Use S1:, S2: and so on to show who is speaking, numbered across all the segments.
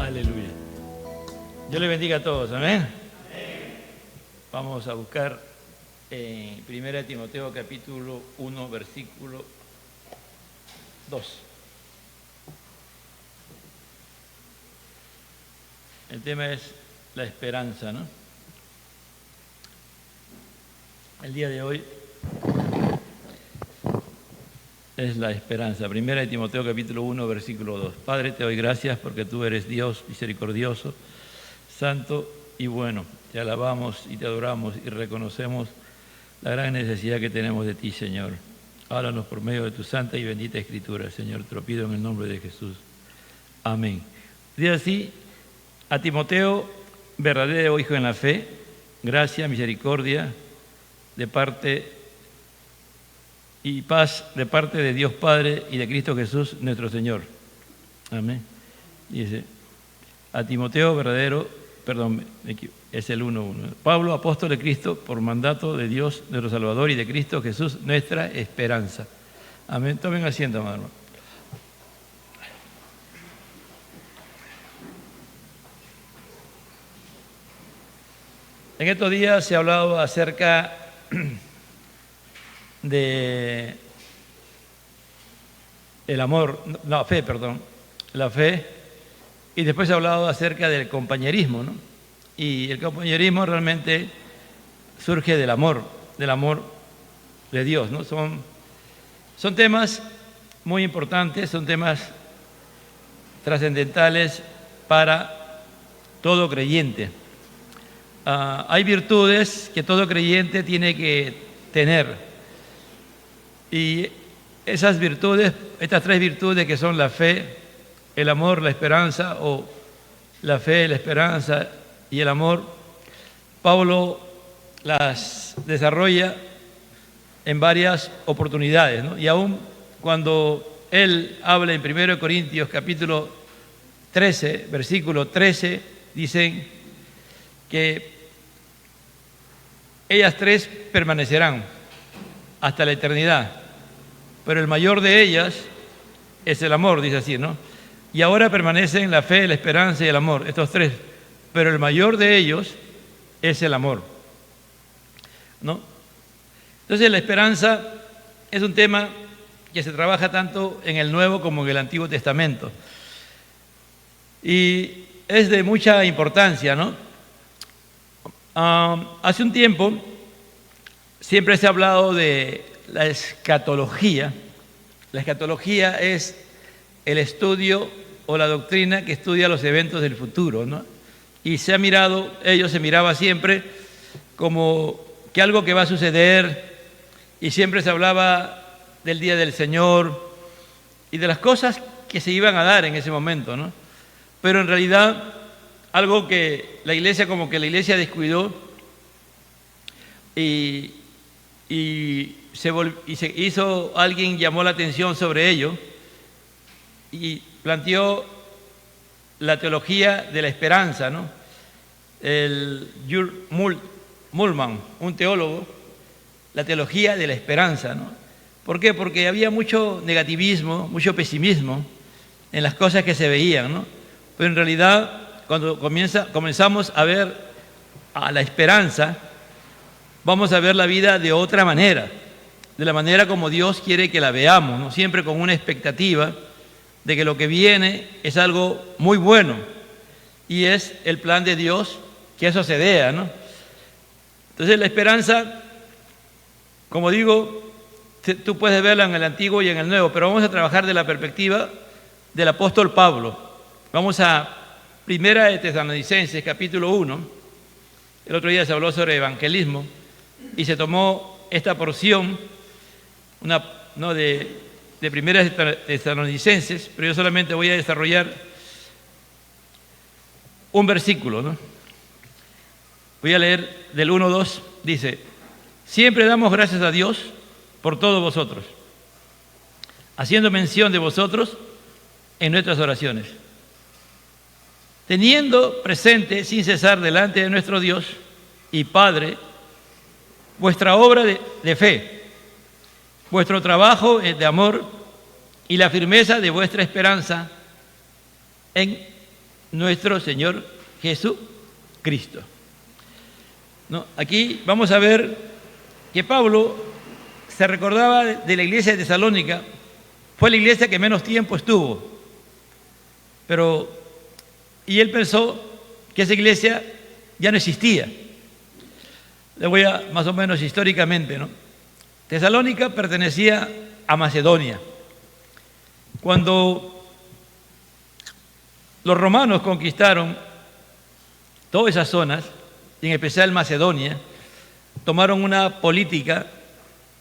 S1: Aleluya. Dios le bendiga a todos, amén. Vamos a buscar en 1 Timoteo capítulo 1, versículo 2. El tema es la esperanza, ¿no? El día de hoy es la esperanza. 1 Timoteo capítulo 1, versículo 2. Padre, te doy gracias porque tú eres Dios misericordioso, santo y bueno. Te alabamos y te adoramos y reconocemos la gran necesidad que tenemos de ti, Señor. Háblanos por medio de tu santa y bendita Escritura, Señor. Te lo pido en el nombre de Jesús. Amén. Dice así: a Timoteo, verdadero hijo en la fe, gracia, misericordia, de parte y paz de parte de Dios Padre y de Cristo Jesús, nuestro Señor. Amén. Dice, a Timoteo, es el 1:1. Pablo, apóstol de Cristo, por mandato de Dios, nuestro Salvador, y de Cristo Jesús, nuestra esperanza. Amén. Tomen asiento, hermano. En estos días se ha hablado acerca de la fe, y después se ha hablado acerca del compañerismo, ¿no? Y el compañerismo realmente surge del amor de Dios, ¿no? Son temas muy importantes, son temas trascendentales para todo creyente. Hay virtudes que todo creyente tiene que tener, y esas virtudes, estas tres virtudes que son la fe, el amor, la esperanza, o la fe, la esperanza y el amor, Pablo las desarrolla en varias oportunidades, ¿no? Y aún cuando él habla en 1 Corintios capítulo 13, versículo 13, dicen que ellas tres permanecerán hasta la eternidad, pero el mayor de ellas es el amor, dice así, ¿no? Y ahora permanecen la fe, la esperanza y el amor, estos tres, pero el mayor de ellos es el amor, ¿no? Entonces la esperanza es un tema que se trabaja tanto en el Nuevo como en el Antiguo Testamento, y es de mucha importancia, ¿no? Hace un tiempo siempre se ha hablado de la escatología. La escatología es el estudio o la doctrina que estudia los eventos del futuro, ¿no? Y se miraba siempre como que algo que va a suceder, y siempre se hablaba del día del Señor y de las cosas que se iban a dar en ese momento, ¿no? Pero en realidad algo que la iglesia descuidó y alguien llamó la atención sobre ello y planteó la teología de la esperanza, ¿no? El Mullman, un teólogo, la teología de la esperanza, ¿no? ¿Por qué? Porque había mucho negativismo, mucho pesimismo en las cosas que se veían, ¿no? Pero en realidad, cuando comenzamos a ver a la esperanza, vamos a ver la vida de otra manera, de la manera como Dios quiere que la veamos, ¿no? Siempre con una expectativa de que lo que viene es algo muy bueno, y es el plan de Dios que eso se dé, ¿no? Entonces la esperanza, como digo, tú puedes verla en el Antiguo y en el Nuevo, pero vamos a trabajar de la perspectiva del apóstol Pablo. Vamos a 1 Tesalonicenses capítulo 1. El otro día se habló sobre evangelismo y se tomó esta porción de 1 Tesalonicenses, pero yo solamente voy a desarrollar un versículo, ¿no? Voy a leer del 1-2, dice: siempre damos gracias a Dios por todos vosotros, haciendo mención de vosotros en nuestras oraciones, teniendo presente sin cesar delante de nuestro Dios y Padre vuestra obra de fe, vuestro trabajo de amor y la firmeza de vuestra esperanza en nuestro Señor Jesucristo. ¿No? Aquí vamos a ver que Pablo se recordaba de la iglesia de Tesalónica. Fue la iglesia que menos tiempo estuvo, y él pensó que esa iglesia ya no existía. Le voy a más o menos históricamente, ¿no? Tesalónica pertenecía a Macedonia. Cuando los romanos conquistaron todas esas zonas, y en especial Macedonia, tomaron una política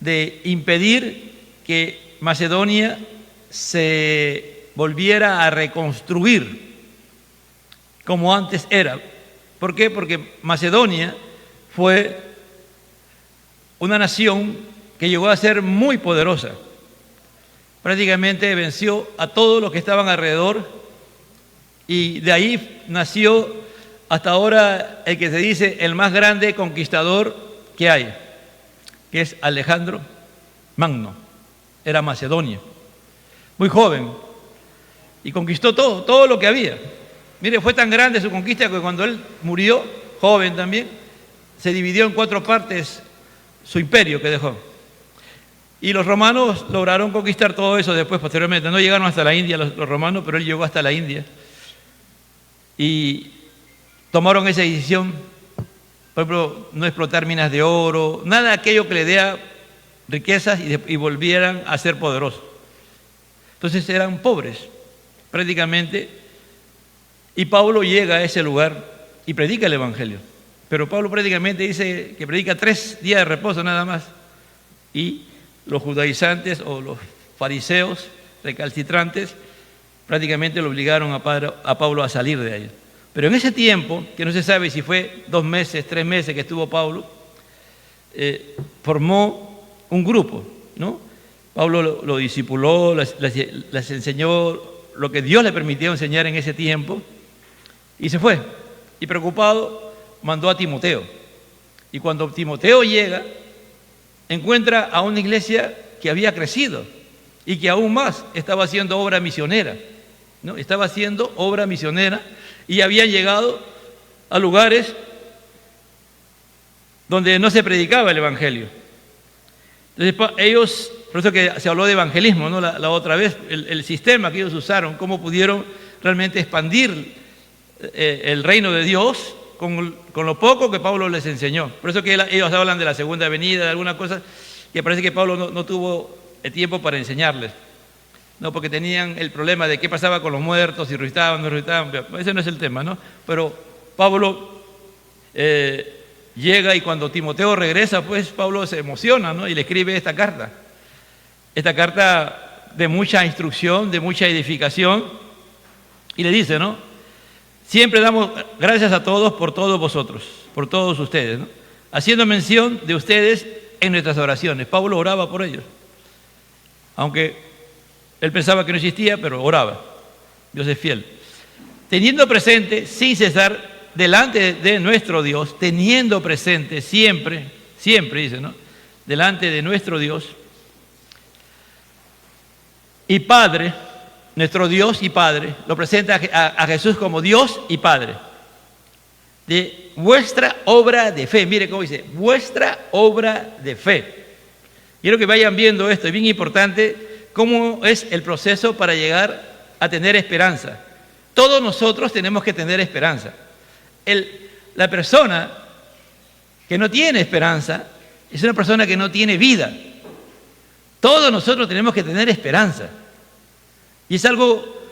S1: de impedir que Macedonia se volviera a reconstruir como antes era. ¿Por qué? Porque Macedonia fue una nación que llegó a ser muy poderosa. Prácticamente venció a todos los que estaban alrededor, y de ahí nació hasta ahora el que se dice el más grande conquistador que hay, que es Alejandro Magno. Era Macedonia, muy joven, y conquistó todo lo que había. Mire, fue tan grande su conquista que cuando él murió, joven también, se dividió en 4 partes su imperio que dejó. Y los romanos lograron conquistar todo eso después, posteriormente. No llegaron hasta la India los romanos, pero él llegó hasta la India. Y tomaron esa decisión, por ejemplo, no explotar minas de oro, nada de aquello que le dé riquezas y volvieran a ser poderosos. Entonces eran pobres, prácticamente. Y Pablo llega a ese lugar y predica el Evangelio. Pero Pablo prácticamente dice que predica 3 días de reposo nada más. Y los judaizantes o los fariseos recalcitrantes prácticamente lo obligaron a Pablo a salir de ahí. Pero en ese tiempo, que no se sabe si fue 2 meses, 3 meses que estuvo Pablo, formó un grupo, ¿no? Pablo lo discipuló, les enseñó lo que Dios le permitió enseñar en ese tiempo, y se fue. Y preocupado, mandó a Timoteo. Y cuando Timoteo llega, encuentra a una iglesia que había crecido y que aún más estaba haciendo obra misionera, ¿no? Estaba haciendo obra misionera y habían llegado a lugares donde no se predicaba el Evangelio. Entonces ellos, por eso que se habló de evangelismo, ¿no? La otra vez, el sistema que ellos usaron, cómo pudieron realmente expandir el reino de Dios con lo poco que Pablo les enseñó. Por eso que ellos hablan de la segunda venida, de alguna cosa, que parece que Pablo no tuvo el tiempo para enseñarles, ¿no? Porque tenían el problema de qué pasaba con los muertos, si resucitaban, no resucitaban. Ese no es el tema, ¿no? Pero Pablo llega, y cuando Timoteo regresa, pues Pablo se emociona, ¿no? Y le escribe esta carta de mucha instrucción, de mucha edificación, y le dice, ¿no? Siempre damos gracias a todos por todos vosotros, por todos ustedes, ¿no? Haciendo mención de ustedes en nuestras oraciones. Pablo oraba por ellos, aunque él pensaba que no existía, pero oraba. Dios es fiel. Teniendo presente, sin cesar, delante de nuestro Dios, teniendo presente siempre, dice, ¿no? Delante de nuestro Dios y Padre, nuestro Dios y Padre, lo presenta a Jesús como Dios y Padre, de vuestra obra de fe. Mire cómo dice, vuestra obra de fe. Quiero que vayan viendo esto, es bien importante cómo es el proceso para llegar a tener esperanza. Todos nosotros tenemos que tener esperanza. La persona que no tiene esperanza es una persona que no tiene vida. Todos nosotros tenemos que tener esperanza. Y es algo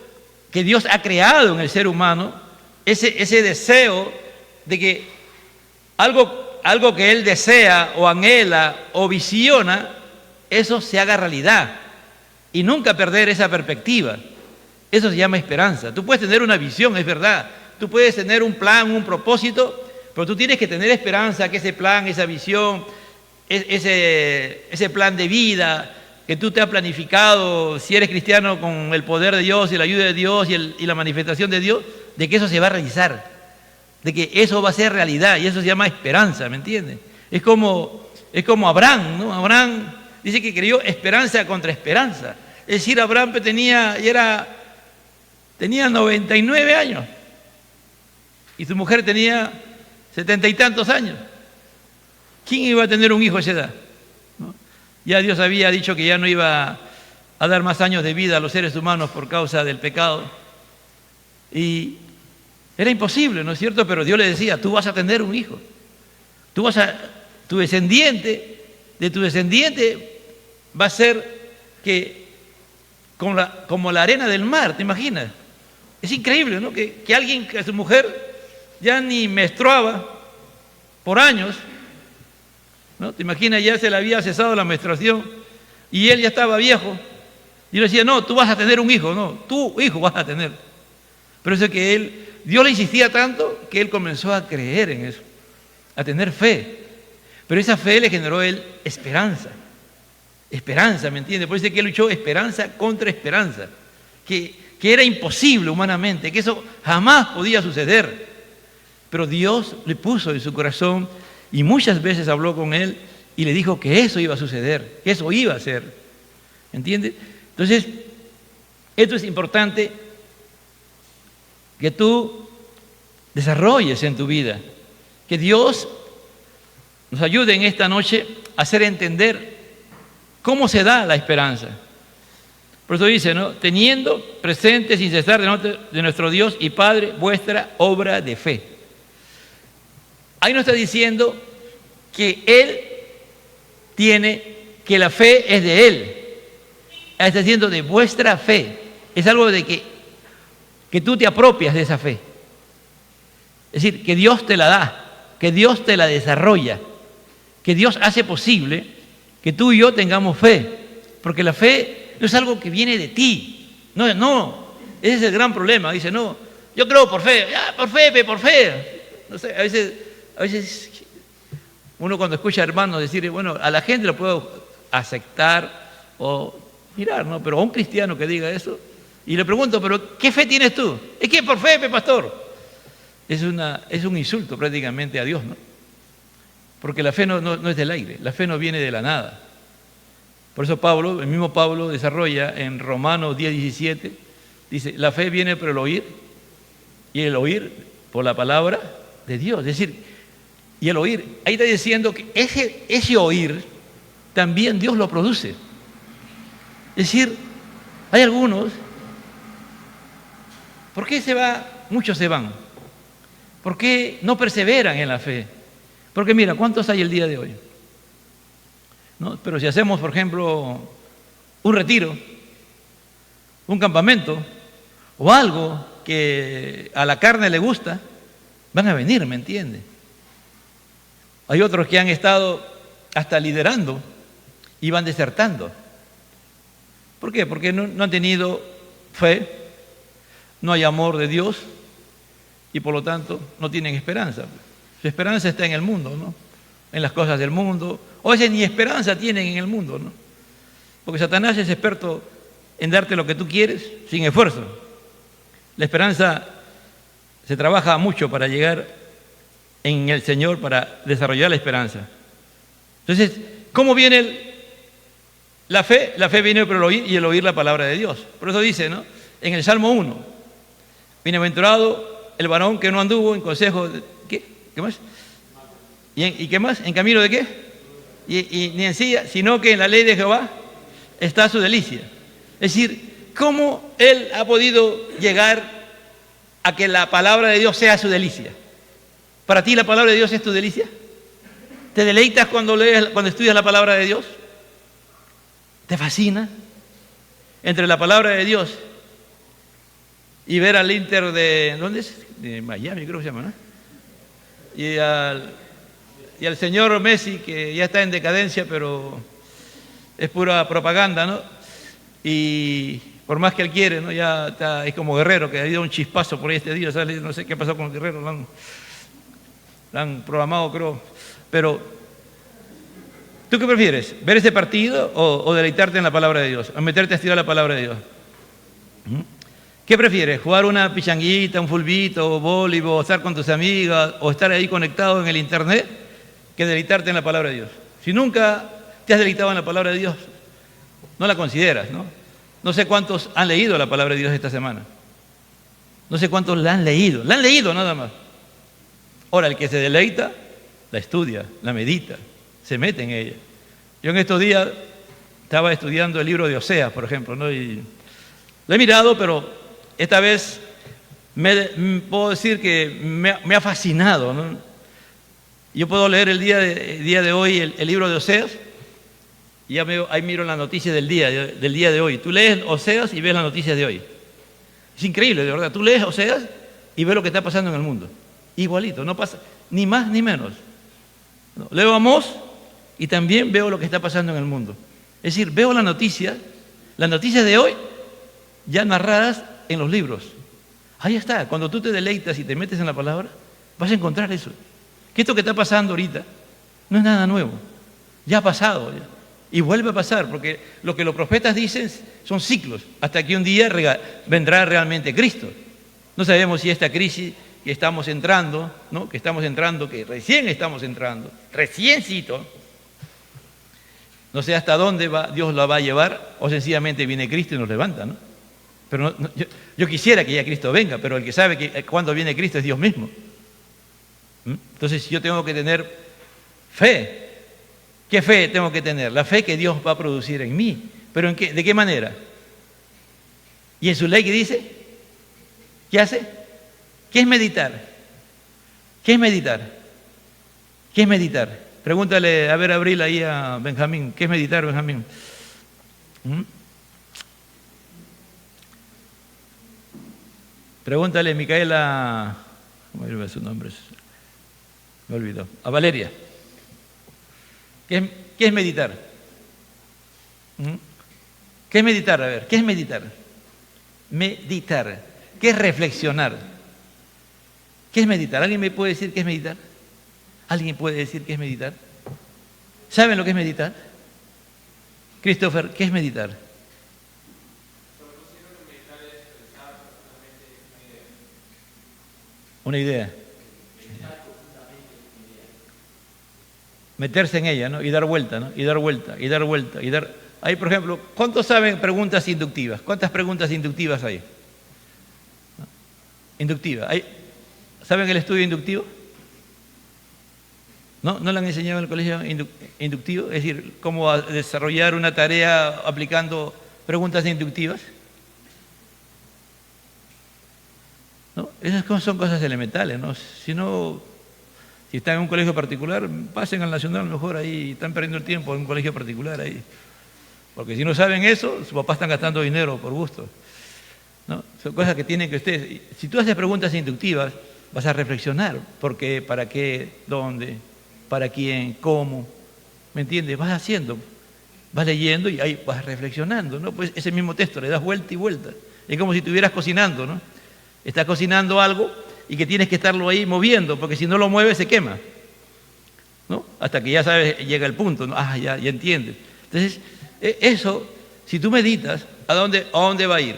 S1: que Dios ha creado en el ser humano, ese deseo de que algo que él desea o anhela o visiona, eso se haga realidad. Y nunca perder esa perspectiva. Eso se llama esperanza. Tú puedes tener una visión, es verdad. Tú puedes tener un plan, un propósito, pero tú tienes que tener esperanza que ese plan, esa visión, ese plan de vida que tú te has planificado, si eres cristiano, con el poder de Dios y la ayuda de Dios y la manifestación de Dios, de que eso se va a realizar, de que eso va a ser realidad, y eso se llama esperanza, ¿me entiendes? Es como Abraham, ¿no? Abraham dice que creyó esperanza contra esperanza. Es decir, Abraham tenía 99 años y su mujer tenía 70 y tantos años. ¿Quién iba a tener un hijo a esa edad? ¿No? Ya Dios había dicho que ya no iba a dar más años de vida a los seres humanos por causa del pecado. Y era imposible, ¿no es cierto? Pero Dios le decía, tú vas a tener un hijo. Tu descendiente, de tu descendiente va a ser que como la arena del mar, ¿te imaginas? Es increíble, ¿no? Que alguien, que su mujer ya ni menstruaba por años, ¿no? ¿Te imaginas? Ya se le había cesado la menstruación y él ya estaba viejo. Y le decía, no, tú vas a tener un hijo, no, tu hijo vas a tener. Pero eso es que Dios le insistía tanto que él comenzó a creer en eso, a tener fe. Pero esa fe le generó a él esperanza. Esperanza, ¿me entiende? Por eso es que él luchó esperanza contra esperanza. Que era imposible humanamente, que eso jamás podía suceder. Pero Dios le puso en su corazón y muchas veces habló con él y le dijo que eso iba a suceder, que eso iba a ser. ¿Entiendes? Entonces, esto es importante que tú desarrolles en tu vida. Que Dios nos ayude en esta noche a hacer entender cómo se da la esperanza. Por eso dice, ¿no? Teniendo presente sin cesar de nuestro Dios y Padre vuestra obra de fe. Ahí nos está diciendo que Él que la fe es de Él. Está diciendo de vuestra fe. Es algo de que tú te apropias de esa fe. Es decir, que Dios te la da, que Dios te la desarrolla, que Dios hace posible que tú y yo tengamos fe. Porque la fe no es algo que viene de ti. No, ese es el gran problema. Dice, no, yo creo por fe, por fe. No sé, a veces uno cuando escucha a hermanos decir, bueno, a la gente lo puedo aceptar o mirar, ¿no? Pero a un cristiano que diga eso, y le pregunto, ¿pero qué fe tienes tú? Es que por fe, pastor. Es un insulto prácticamente a Dios, ¿no? Porque la fe no es del aire, la fe no viene de la nada. Por eso el mismo Pablo desarrolla en Romanos 10:17, dice, la fe viene por el oír, y el oír por la palabra de Dios. Es decir, y el oír, ahí está diciendo que ese oír también Dios lo produce. Es decir, hay algunos, ¿por qué muchos se van? ¿Por qué no perseveran en la fe? Porque mira, ¿cuántos hay el día de hoy? ¿No? Pero si hacemos, por ejemplo, un retiro, un campamento, o algo que a la carne le gusta, van a venir, ¿me entiende? Hay otros que han estado hasta liderando y van desertando. ¿Por qué? Porque no han tenido fe, no hay amor de Dios y por lo tanto no tienen esperanza. Su esperanza está en el mundo, ¿no? En las cosas del mundo. O a veces ni esperanza tienen en el mundo, ¿no? Porque Satanás es experto en darte lo que tú quieres sin esfuerzo. La esperanza se trabaja mucho para llegar en el Señor, para desarrollar la esperanza. Entonces, ¿cómo viene la fe? La fe viene por el oír y el oír la palabra de Dios. Por eso dice, ¿no? En el Salmo 1, bienaventurado el varón que no anduvo en consejo de... ¿Qué más? ¿Y qué más? ¿En camino de qué? Y ni en silla, sino que en la ley de Jehová está su delicia. Es decir, ¿cómo él ha podido llegar a que la palabra de Dios sea su delicia? ¿Para ti la palabra de Dios es tu delicia? ¿Te deleitas cuando estudias la palabra de Dios? ¿Te fascina? Entre la palabra de Dios y ver al Inter de... ¿Dónde es? De Miami, creo que se llama, ¿no? Y al señor Messi, que ya está en decadencia, pero es pura propaganda, ¿no? Y por más que él quiere, ¿no? Ya está, es como Guerrero, que ha ido un chispazo por ahí este día, ¿sabes? No sé qué pasó con Guerrero, lo han programado, creo. Pero, ¿tú qué prefieres? ¿Ver ese partido o deleitarte en la palabra de Dios? ¿O meterte a estudiar la palabra de Dios? ¿Qué prefieres? ¿Jugar una pichanguita, un fulbito, voleibol, estar con tus amigas o estar ahí conectado en el internet que deleitarte en la palabra de Dios? Si nunca te has deleitado en la palabra de Dios, no la consideras, ¿no? No sé cuántos han leído la palabra de Dios esta semana. No sé cuántos la han leído nada más. Ahora, el que se deleita, la estudia, la medita, se mete en ella. Yo en estos días estaba estudiando el libro de Oseas, por ejemplo, ¿no? Y lo he mirado, pero esta vez puedo decir que me ha fascinado, ¿no? Yo puedo leer el día de hoy el libro de Oseas y ya ahí miro las noticias del día de hoy. Tú lees Oseas y ves las noticias de hoy. Es increíble, de verdad. Tú lees Oseas y ves lo que está pasando en el mundo. Igualito, no pasa ni más ni menos. No, leo Amós y también veo lo que está pasando en el mundo. Es decir, veo las noticias de hoy ya narradas en los libros. Ahí está, cuando tú te deleitas y te metes en la palabra, vas a encontrar eso. Que esto que está pasando ahorita no es nada nuevo, ya ha pasado ya. Y vuelve a pasar, porque lo que los profetas dicen son ciclos, hasta que un día vendrá realmente Cristo. No sabemos si esta crisis que estamos entrando, ¿no? que recién estamos entrando, reciencito, no sé hasta dónde Dios la va a llevar, o sencillamente viene Cristo y nos levanta, ¿no? Pero yo quisiera que ya Cristo venga, pero el que sabe que cuando viene Cristo es Dios mismo. Entonces yo tengo que tener fe. ¿Qué fe tengo que tener? La fe que Dios va a producir en mí. ¿Pero de qué manera? ¿Y en su ley qué dice? ¿Qué hace? ¿Qué es meditar? ¿Qué es meditar? ¿Qué es meditar? Pregúntale, a ver, Abril, ahí a Benjamín. ¿Qué es meditar, Benjamín? Pregúntale, Micaela, ¿cómo era su nombre? Me olvidó. A Valeria. ¿Qué es meditar? ¿Qué es meditar? A ver, ¿qué es meditar? Meditar. ¿Qué es reflexionar? ¿Qué es meditar? ¿Alguien me puede decir qué es meditar? ¿Alguien puede decir qué es meditar? ¿Saben lo que es meditar? Christopher, ¿qué es meditar? Una idea. Meterse en ella, ¿no? Y dar vuelta, ¿no? Y dar vuelta, y dar vuelta, y dar... Ahí, por ejemplo, ¿cuántos saben preguntas inductivas? ¿Cuántas preguntas inductivas hay? Inductiva. ¿Saben el estudio inductivo? ¿No? ¿No le han enseñado en el colegio inductivo? Es decir, cómo desarrollar una tarea aplicando preguntas inductivas. ¿No? Esas son cosas elementales, ¿no? Si están en un colegio particular, pasen al nacional mejor ahí, están perdiendo el tiempo en un colegio particular ahí. Porque si no saben eso, sus papás están gastando dinero por gusto, ¿no? Son cosas que tienen que ustedes... Si tú haces preguntas inductivas, vas a reflexionar. ¿Por qué? ¿Para qué? ¿Dónde? ¿Para quién? ¿Cómo? ¿Me entiendes? Vas haciendo, vas leyendo y ahí vas reflexionando, ¿no? Pues ese mismo texto le das vuelta y vuelta. Es como si estuvieras cocinando, ¿no? Estás cocinando algo y que tienes que estarlo ahí moviendo, porque si no lo mueves se quema, ¿no? Hasta que ya sabes, llega el punto, ¿no? Ah, ya entiendes. Entonces, eso, si tú meditas, ¿a dónde va a ir?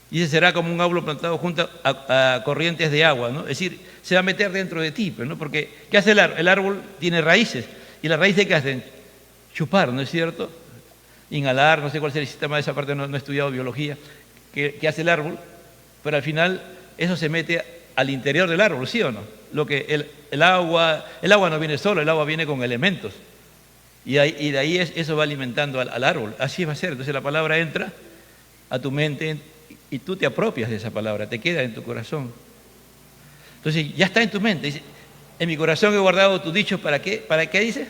S1: Dice, será como un árbol plantado junto a corrientes de agua, ¿no? Es decir, se va a meter dentro de ti, ¿no? Porque, ¿qué hace el árbol? El árbol tiene raíces, y las raíces, ¿qué hacen? Chupar, ¿no es cierto? Inhalar, no sé cuál es el sistema de esa parte, no he estudiado biología, ¿qué hace el árbol? Pero al final eso se mete al interior del árbol, ¿sí o no? El agua no viene solo, el agua viene con elementos. Y de ahí eso va alimentando al árbol. Así va a ser. Entonces la palabra entra a tu mente y tú te apropias de esa palabra, te queda en tu corazón. Entonces ya está en tu mente. Dice, en mi corazón he guardado tus dichos, ¿para qué? ¿Para qué dice?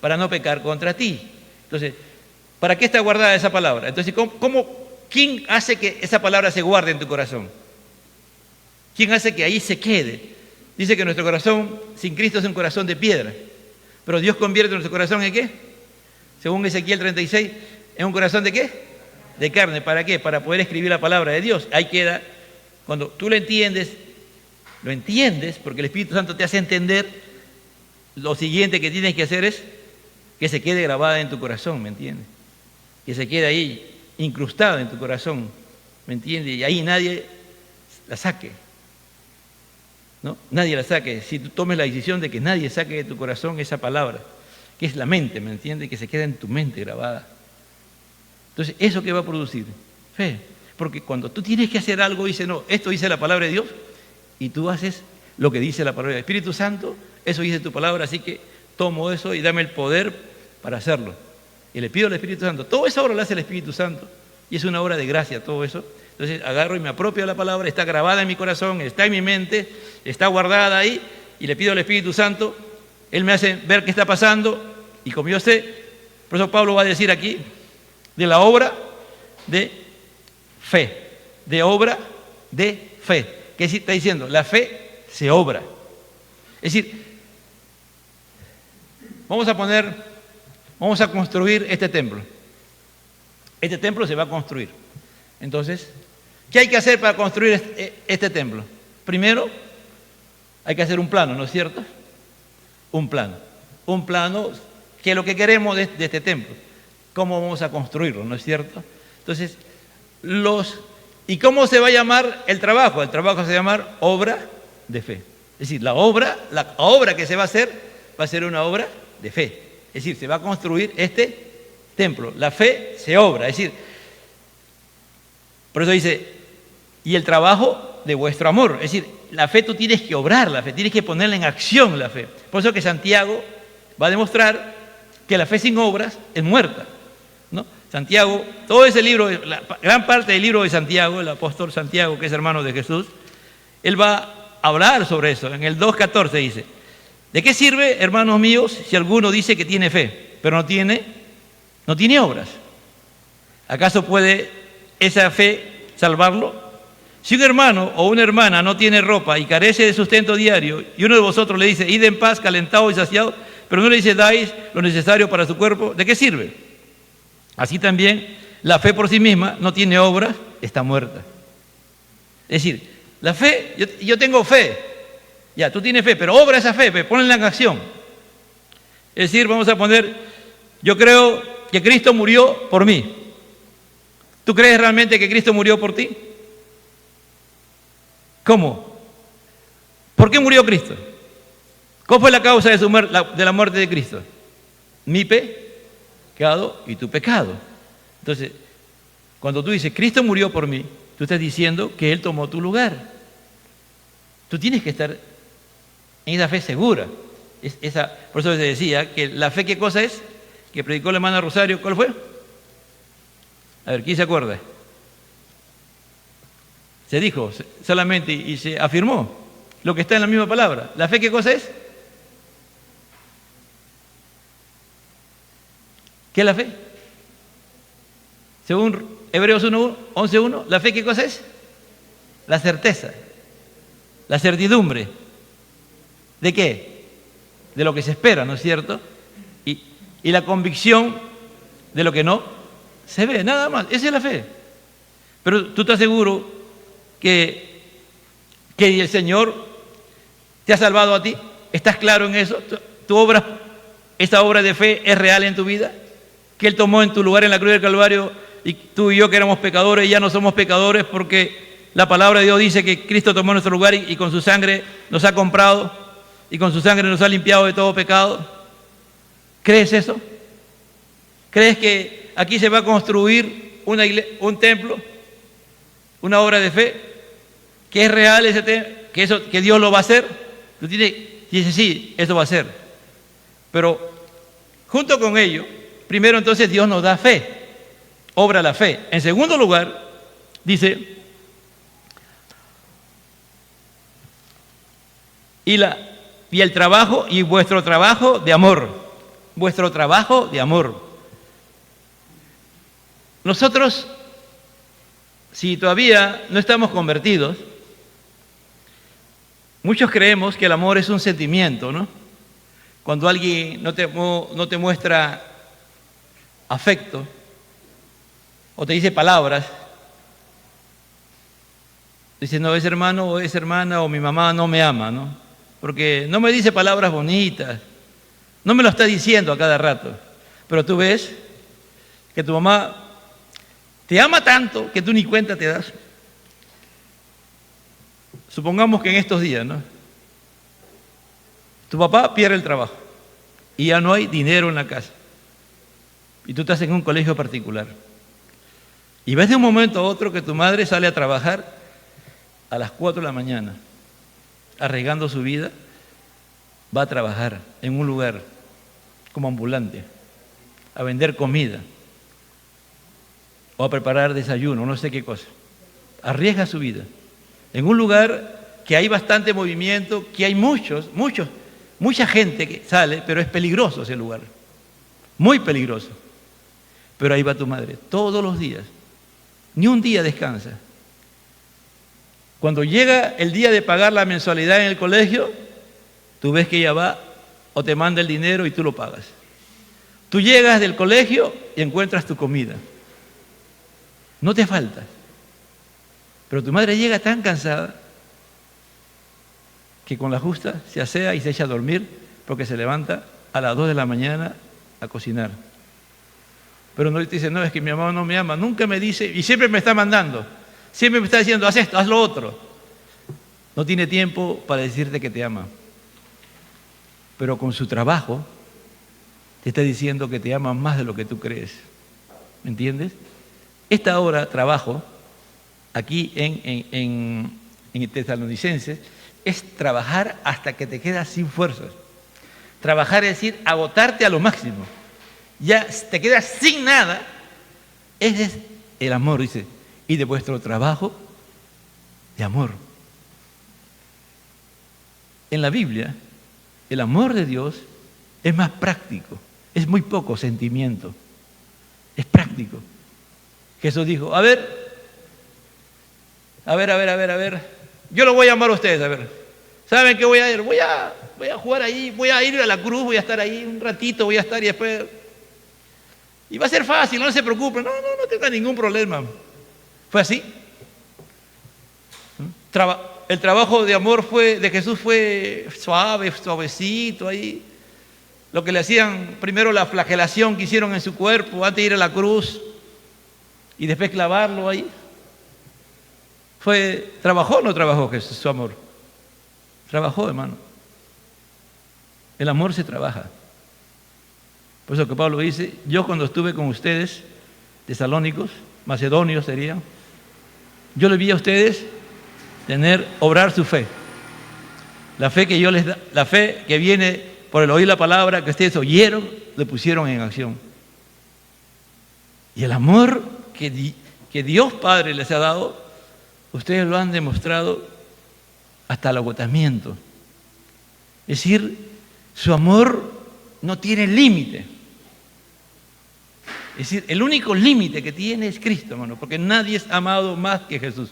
S1: Para no pecar contra ti. Entonces, ¿para qué está guardada esa palabra? Entonces, ¿quién hace que esa palabra se guarde en tu corazón? ¿Quién hace que ahí se quede? Dice que nuestro corazón sin Cristo es un corazón de piedra. Pero Dios convierte nuestro corazón ¿en qué? Según Ezequiel 36, ¿en un corazón de qué? De carne. ¿Para qué? Para poder escribir la palabra de Dios. Ahí queda, cuando tú lo entiendes, porque el Espíritu Santo te hace entender, lo siguiente que tienes que hacer es que se quede grabada en tu corazón, ¿me entiendes? Que se quede ahí incrustada en tu corazón, ¿me entiendes? Y ahí nadie la saque, ¿no? Nadie la saque. Si tú tomes la decisión de que nadie saque de tu corazón esa palabra, que es la mente, ¿me entiendes? Que se queda en tu mente grabada. Entonces, ¿eso qué va a producir? Fe. Porque cuando tú tienes que hacer algo, dice, no, esto dice la palabra de Dios, y tú haces lo que dice la palabra. Espíritu Santo, eso dice tu palabra, así que tomo eso y dame el poder para hacerlo. Y le pido al Espíritu Santo. Todo esa obra la hace el Espíritu Santo. Y es una obra de gracia todo eso. Entonces agarro y me apropio de la palabra, está grabada en mi corazón, está en mi mente, está guardada ahí, y le pido al Espíritu Santo, Él me hace ver qué está pasando, y como yo sé, por eso Pablo va a decir aquí, de la obra de fe, de obra de fe. ¿Qué está diciendo? La fe se obra. Es decir, vamos a construir este templo. Este templo se va a construir. Entonces, ¿qué hay que hacer para construir este templo? Primero, hay que hacer un plano, ¿no es cierto? Un plano. Un plano que es lo que queremos de este templo. ¿Cómo vamos a construirlo, no es cierto? Entonces, ¿y cómo se va a llamar el trabajo? El trabajo se va a llamar obra de fe. Es decir, la obra que se va a ser una obra de fe. Es decir, se va a construir este templo. La fe se obra. Es decir, por eso dice, y el trabajo de vuestro amor. Es decir, la fe tú tienes que obrar, la fe, tienes que ponerla en acción la fe. Por eso que Santiago va a demostrar que la fe sin obras es muerta, ¿no? Santiago, todo ese libro, la gran parte del libro de Santiago, el apóstol Santiago, que es hermano de Jesús, él va a hablar sobre eso. En el 2:14 dice, ¿de qué sirve, hermanos míos, si alguno dice que tiene fe, pero no tiene obras? ¿Acaso puede esa fe salvarlo? Si un hermano o una hermana no tiene ropa y carece de sustento diario, y uno de vosotros le dice, id en paz, calentado y saciado, pero no le dice, dais lo necesario para su cuerpo, ¿de qué sirve? Así también, la fe por sí misma no tiene obras, está muerta. Es decir, la fe, yo tengo fe, ya, tú tienes fe, pero obra esa fe, ponla en acción. Es decir, vamos a poner, yo creo que Cristo murió por mí. ¿Tú crees realmente que Cristo murió por ti? ¿Cómo? ¿Por qué murió Cristo? ¿Cuál fue la causa de la muerte de Cristo? Mi pecado y tu pecado. Entonces, cuando tú dices, Cristo murió por mí, tú estás diciendo que Él tomó tu lugar. Tú tienes que estar en esa fe segura. Por eso se decía que la fe, ¿qué cosa es? Que predicó la hermana Rosario, ¿cuál fue? A ver, ¿quién se acuerda? Se dijo solamente y se afirmó lo que está en la misma palabra. ¿La fe qué cosa es? ¿Qué es la fe? Según Hebreos 11:1, ¿la fe qué cosa es? La certeza, la certidumbre. ¿De qué? De lo que se espera, ¿no es cierto? Y la convicción de lo que no se ve, nada más. Esa es la fe. Pero tú estás seguro que el Señor te ha salvado a ti. ¿Estás claro en eso? ¿Esta obra de fe es real en tu vida? Que Él tomó en tu lugar en la cruz del Calvario, y tú y yo que éramos pecadores ya no somos pecadores porque la palabra de Dios dice que Cristo tomó nuestro lugar y con su sangre nos ha comprado y con su sangre nos ha limpiado de todo pecado. ¿Crees eso? ¿Crees que aquí se va a construir un templo, una obra de fe, que es real que Dios lo va a hacer? Tú dices, sí, eso va a ser. Pero junto con ello, primero entonces Dios nos da fe, obra la fe. En segundo lugar, dice, y el trabajo y vuestro trabajo de amor. Vuestro trabajo de amor. Nosotros, si todavía no estamos convertidos, muchos creemos que el amor es un sentimiento, ¿no? Cuando alguien no te muestra afecto o te dice palabras, dice, no, ese hermano o esa hermana o mi mamá no me ama, ¿no? Porque no me dice palabras bonitas, no me lo está diciendo a cada rato, pero tú ves que tu mamá te ama tanto que tú ni cuenta te das. Supongamos que en estos días, ¿no? Tu papá pierde el trabajo y ya no hay dinero en la casa. Y tú estás en un colegio particular. Y ves de un momento a otro que tu madre sale a trabajar a las 4 de la mañana. arriesgando su vida, va a trabajar en un lugar como ambulante, a vender comida o a preparar desayuno, no sé qué cosa. Arriesga su vida en un lugar que hay bastante movimiento, que hay mucha gente que sale, pero es peligroso ese lugar, muy peligroso. Pero ahí va tu madre todos los días, ni un día descansa. Cuando llega el día de pagar la mensualidad en el colegio, tú ves que ella va o te manda el dinero y tú lo pagas. Tú llegas del colegio y encuentras tu comida. No te falta. Pero tu madre llega tan cansada que con la justa se asea y se echa a dormir porque se levanta a las 2 de la mañana a cocinar. Pero no te dice, no, es que mi mamá no me ama. Nunca me dice, y siempre me está mandando. Siempre me está diciendo, haz esto, haz lo otro. No tiene tiempo para decirte que te ama. Pero con su trabajo te está diciendo que te ama más de lo que tú crees. ¿Me entiendes? Esta hora trabajo aquí en Tesalonicenses es trabajar hasta que te quedas sin fuerzas. Trabajar es decir, agotarte a lo máximo. Ya te quedas sin nada. Ese es el amor, dice. Y de vuestro trabajo de amor. En la Biblia, el amor de Dios es más práctico. Es muy poco sentimiento. Es práctico. Jesús dijo, a ver. Yo lo voy a amar a ustedes, a ver. ¿Saben qué voy a ir? Voy a jugar ahí, voy a ir a la cruz, voy a estar ahí un ratito, voy a estar y después... Y va a ser fácil, no se preocupen, no tenga ningún problema. ¿Fue así? El trabajo de amor de Jesús fue suavecito ahí. Lo que le hacían, primero la flagelación que hicieron en su cuerpo, antes de ir a la cruz y después clavarlo ahí. ¿Trabajó o no trabajó Jesús su amor? Trabajó, hermano. El amor se trabaja. Por eso que Pablo dice, yo cuando estuve con ustedes, tesalónicos, macedonios serían, yo les vi a ustedes obrar su fe. La fe que yo les da, la fe que viene por el oír la palabra que ustedes oyeron, le pusieron en acción. Y el amor que Dios Padre les ha dado, ustedes lo han demostrado hasta el agotamiento. Es decir, su amor no tiene límite. Es decir, el único límite que tiene es Cristo, hermano, porque nadie es amado más que Jesús.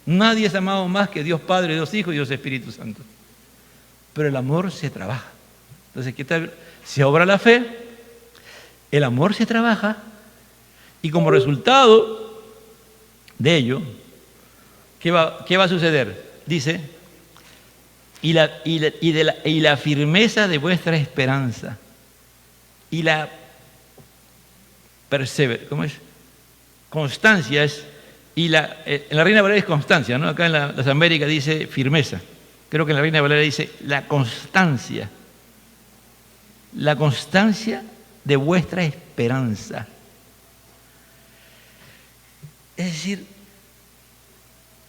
S1: Nadie es amado más que Dios Padre, Dios Hijo y Dios Espíritu Santo. Pero el amor se trabaja. Entonces, ¿qué tal? Se obra la fe, el amor se trabaja y como resultado de ello, ¿qué va a suceder? Dice, y la firmeza de vuestra esperanza y la ¿cómo es? Constancia es, en la Reina Valera es constancia, ¿no? Acá en las Américas dice firmeza. Creo que en la Reina Valera dice la constancia de vuestra esperanza. Es decir,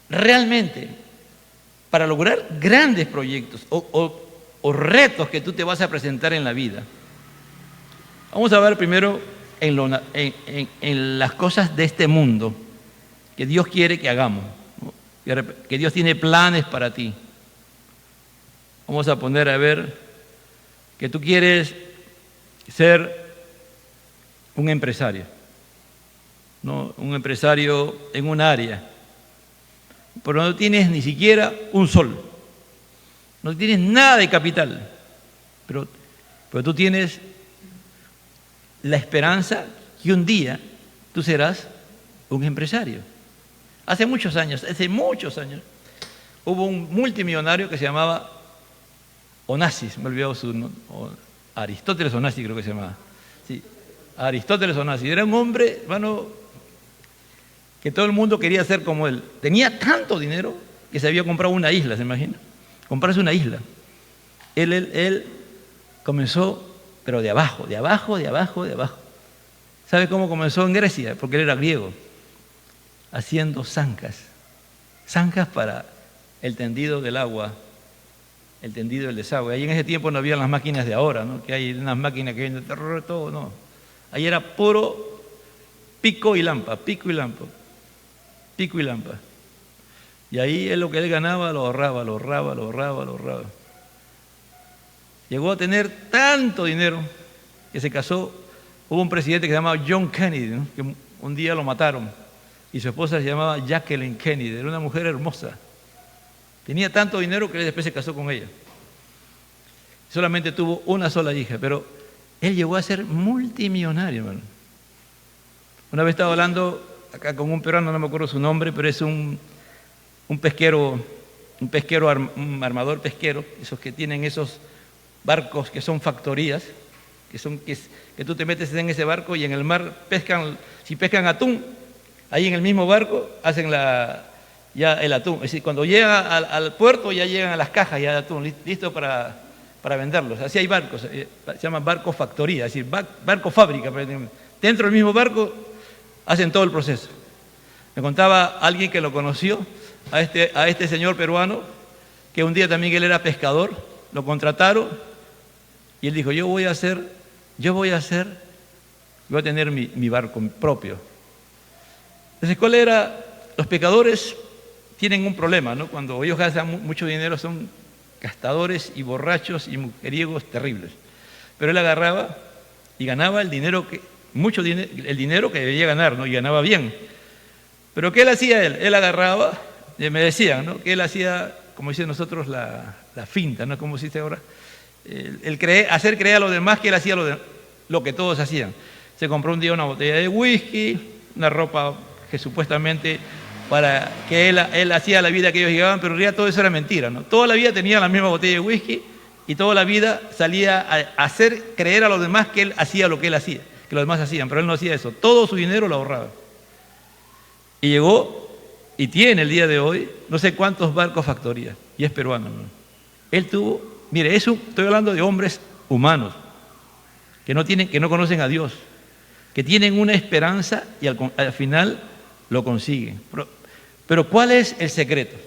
S1: realmente, para lograr grandes proyectos o retos que tú te vas a presentar en la vida, vamos a ver primero en las cosas de este mundo que Dios quiere que hagamos, ¿no? Que Dios tiene planes para ti. Vamos a poner a ver que tú quieres ser un empresario, ¿no? Un empresario en un área, pero no tienes ni siquiera un sol, no tienes nada de capital, pero tú tienes la esperanza que un día tú serás un empresario. Hace muchos años, hubo un multimillonario que se llamaba Onassis, me olvidé su nombre, Aristóteles Onassis creo que se llamaba. Sí, Aristóteles Onassis. Era un hombre, hermano, que todo el mundo quería ser como él. Tenía tanto dinero que se había comprado una isla, ¿se imagina? Comprarse una isla. Él comenzó, pero de abajo. ¿Sabe cómo comenzó en Grecia? Porque él era griego. Haciendo zancas para el tendido del agua el tendido del desagüe. Ahí en ese tiempo no había las máquinas de ahora, ¿no? Que hay unas máquinas que vienen todo, no. Ahí era puro pico y lampa, pico y lampa, pico y lampa. Y ahí es lo que él ganaba, lo ahorraba, lo ahorraba, lo ahorraba, lo ahorraba. Llegó a tener tanto dinero que se casó. Hubo un presidente que se llamaba John Kennedy, ¿no? Que un día lo mataron, y su esposa se llamaba Jacqueline Kennedy, era una mujer hermosa. Tenía tanto dinero que él después se casó con ella. Solamente tuvo una sola hija, pero él llegó a ser multimillonario, hermano. Una vez estaba hablando acá con un peruano, no me acuerdo su nombre, pero es un armador pesquero, esos que tienen esos barcos que son factorías, que tú te metes en ese barco y en el mar pescan, si pescan atún, ahí en el mismo barco hacen ya el atún. Es decir, cuando llegan al puerto ya llegan a las cajas ya de atún, listo para venderlos. Así hay barcos, se llaman barcos factoría, es decir, barco fábrica. Dentro del mismo barco hacen todo el proceso. Me contaba alguien que lo conoció, a este señor peruano, que un día también él era pescador, lo contrataron y él dijo, yo voy a tener mi barco propio. Entonces, ¿cuál era? Los pecadores tienen un problema, ¿no? Cuando ellos gastan mucho dinero son gastadores y borrachos y mujeriegos terribles. Pero él agarraba y ganaba el dinero el dinero que debía ganar, ¿no? Y ganaba bien. Pero ¿qué él hacía él? Él agarraba, me decían, ¿no? Que él hacía, como dicen nosotros, la finta, ¿no? Como se dice ahora. Hacer creer a los demás que él hacía lo que todos hacían. Se compró un día una botella de whisky, una ropa que supuestamente para que él hacía la vida que ellos llevaban, pero en realidad todo eso era mentira, ¿no? Toda la vida tenía la misma botella de whisky y toda la vida salía a hacer creer a los demás que él hacía lo que él hacía, que los demás hacían, pero él no hacía eso. Todo su dinero lo ahorraba. Y llegó y tiene el día de hoy no sé cuántos barcos factorías, y es peruano, ¿no? Él tuvo, mire, estoy hablando de hombres humanos que no conocen a Dios, que tienen una esperanza y al final lo consiguen. Pero ¿cuál es el secreto?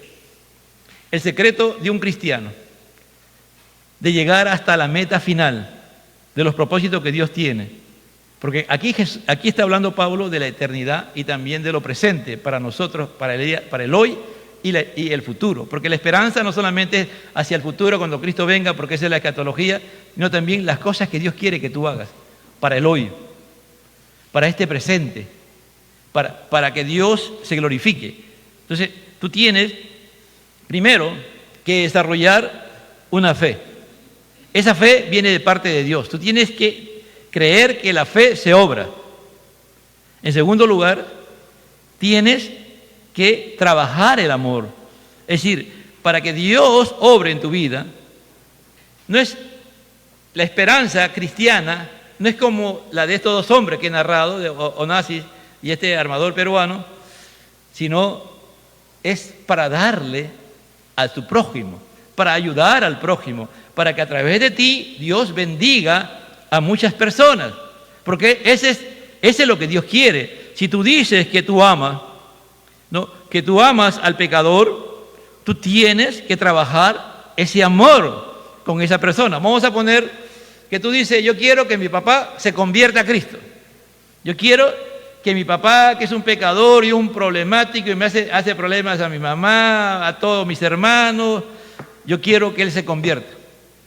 S1: El secreto de un cristiano, de llegar hasta la meta final de los propósitos que Dios tiene. Porque aquí está hablando Pablo de la eternidad y también de lo presente para nosotros, para el hoy y el futuro. Porque la esperanza no solamente es hacia el futuro cuando Cristo venga, porque esa es la escatología, sino también las cosas que Dios quiere que tú hagas para el hoy, para este presente, para que Dios se glorifique. Entonces, tú tienes primero que desarrollar una fe. Esa fe viene de parte de Dios. Tú tienes que creer que la fe se obra. En segundo lugar, tienes que trabajar el amor. Es decir, para que Dios obre en tu vida, no es la esperanza cristiana, no es como la de estos dos hombres que he narrado, de Onassis y este armador peruano, sino es para darle a tu prójimo, para ayudar al prójimo, para que a través de ti Dios bendiga a muchas personas, porque ese es lo que Dios quiere. Si tú dices que tú amas, ¿no? Que tú amas al pecador, tú tienes que trabajar ese amor con esa persona. Vamos a poner que tú dices, yo quiero que mi papá se convierta a Cristo. Yo quiero que mi papá, que es un pecador y un problemático y me hace problemas a mi mamá, a todos mis hermanos, yo quiero que él se convierta.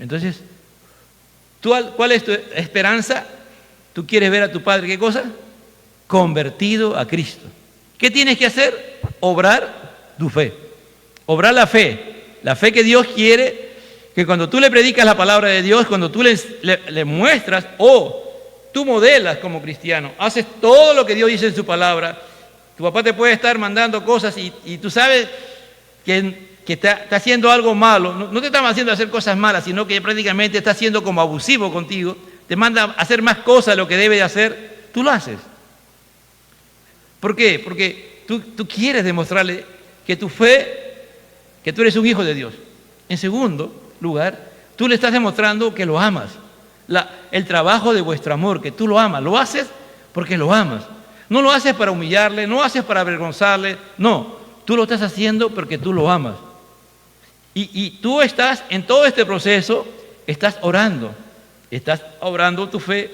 S1: Entonces, ¿cuál es tu esperanza? ¿Tú quieres ver a tu padre qué cosa? Convertido a Cristo. ¿Qué tienes que hacer? Obrar tu fe. Obrar la fe que Dios quiere, que cuando tú le predicas la palabra de Dios, cuando tú le muestras tú modelas como cristiano, haces todo lo que Dios dice en su palabra. Tu papá te puede estar mandando cosas y tú sabes que está haciendo algo malo. No te está haciendo hacer cosas malas, sino que prácticamente está siendo como abusivo contigo. Te manda a hacer más cosas de lo que debe de hacer. Tú lo haces. ¿Por qué? Porque tú quieres demostrarle que tu fe, que tú eres un hijo de Dios. En segundo lugar, tú le estás demostrando que lo amas. El trabajo de vuestro amor, que tú lo amas, lo haces porque lo amas. No lo haces para humillarle, no lo haces para avergonzarle, no, tú lo estás haciendo porque tú lo amas. Y tú estás en todo este proceso, estás orando tu fe,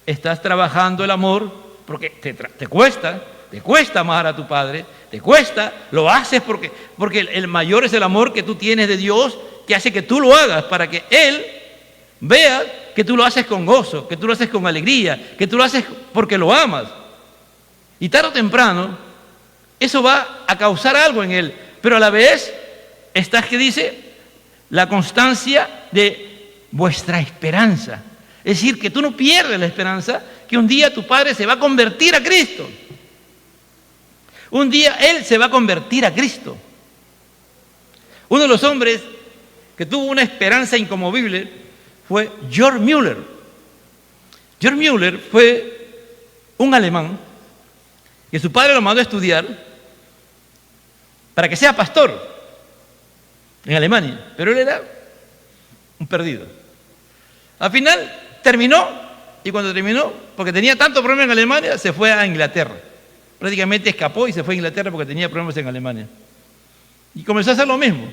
S1: estás trabajando el amor, porque te cuesta amar a tu padre, te cuesta, lo haces porque el mayor es el amor que tú tienes de Dios, que hace que tú lo hagas para que Él vea que tú lo haces con gozo, que tú lo haces con alegría, que tú lo haces porque lo amas. Y tarde o temprano, eso va a causar algo en Él, pero a la vez está que dice la constancia de vuestra esperanza. Es decir, que tú no pierdes la esperanza que un día tu padre se va a convertir a Cristo. Un día él se va a convertir a Cristo. Uno de los hombres que tuvo una esperanza inconmovible fue George Müller. George Müller fue un alemán que su padre lo mandó a estudiar para que sea pastor en Alemania, pero él era un perdido. Al final terminó, y cuando terminó, porque tenía tanto problema en Alemania, se fue a Inglaterra. Prácticamente escapó y se fue a Inglaterra porque tenía problemas en Alemania. Y comenzó a hacer lo mismo,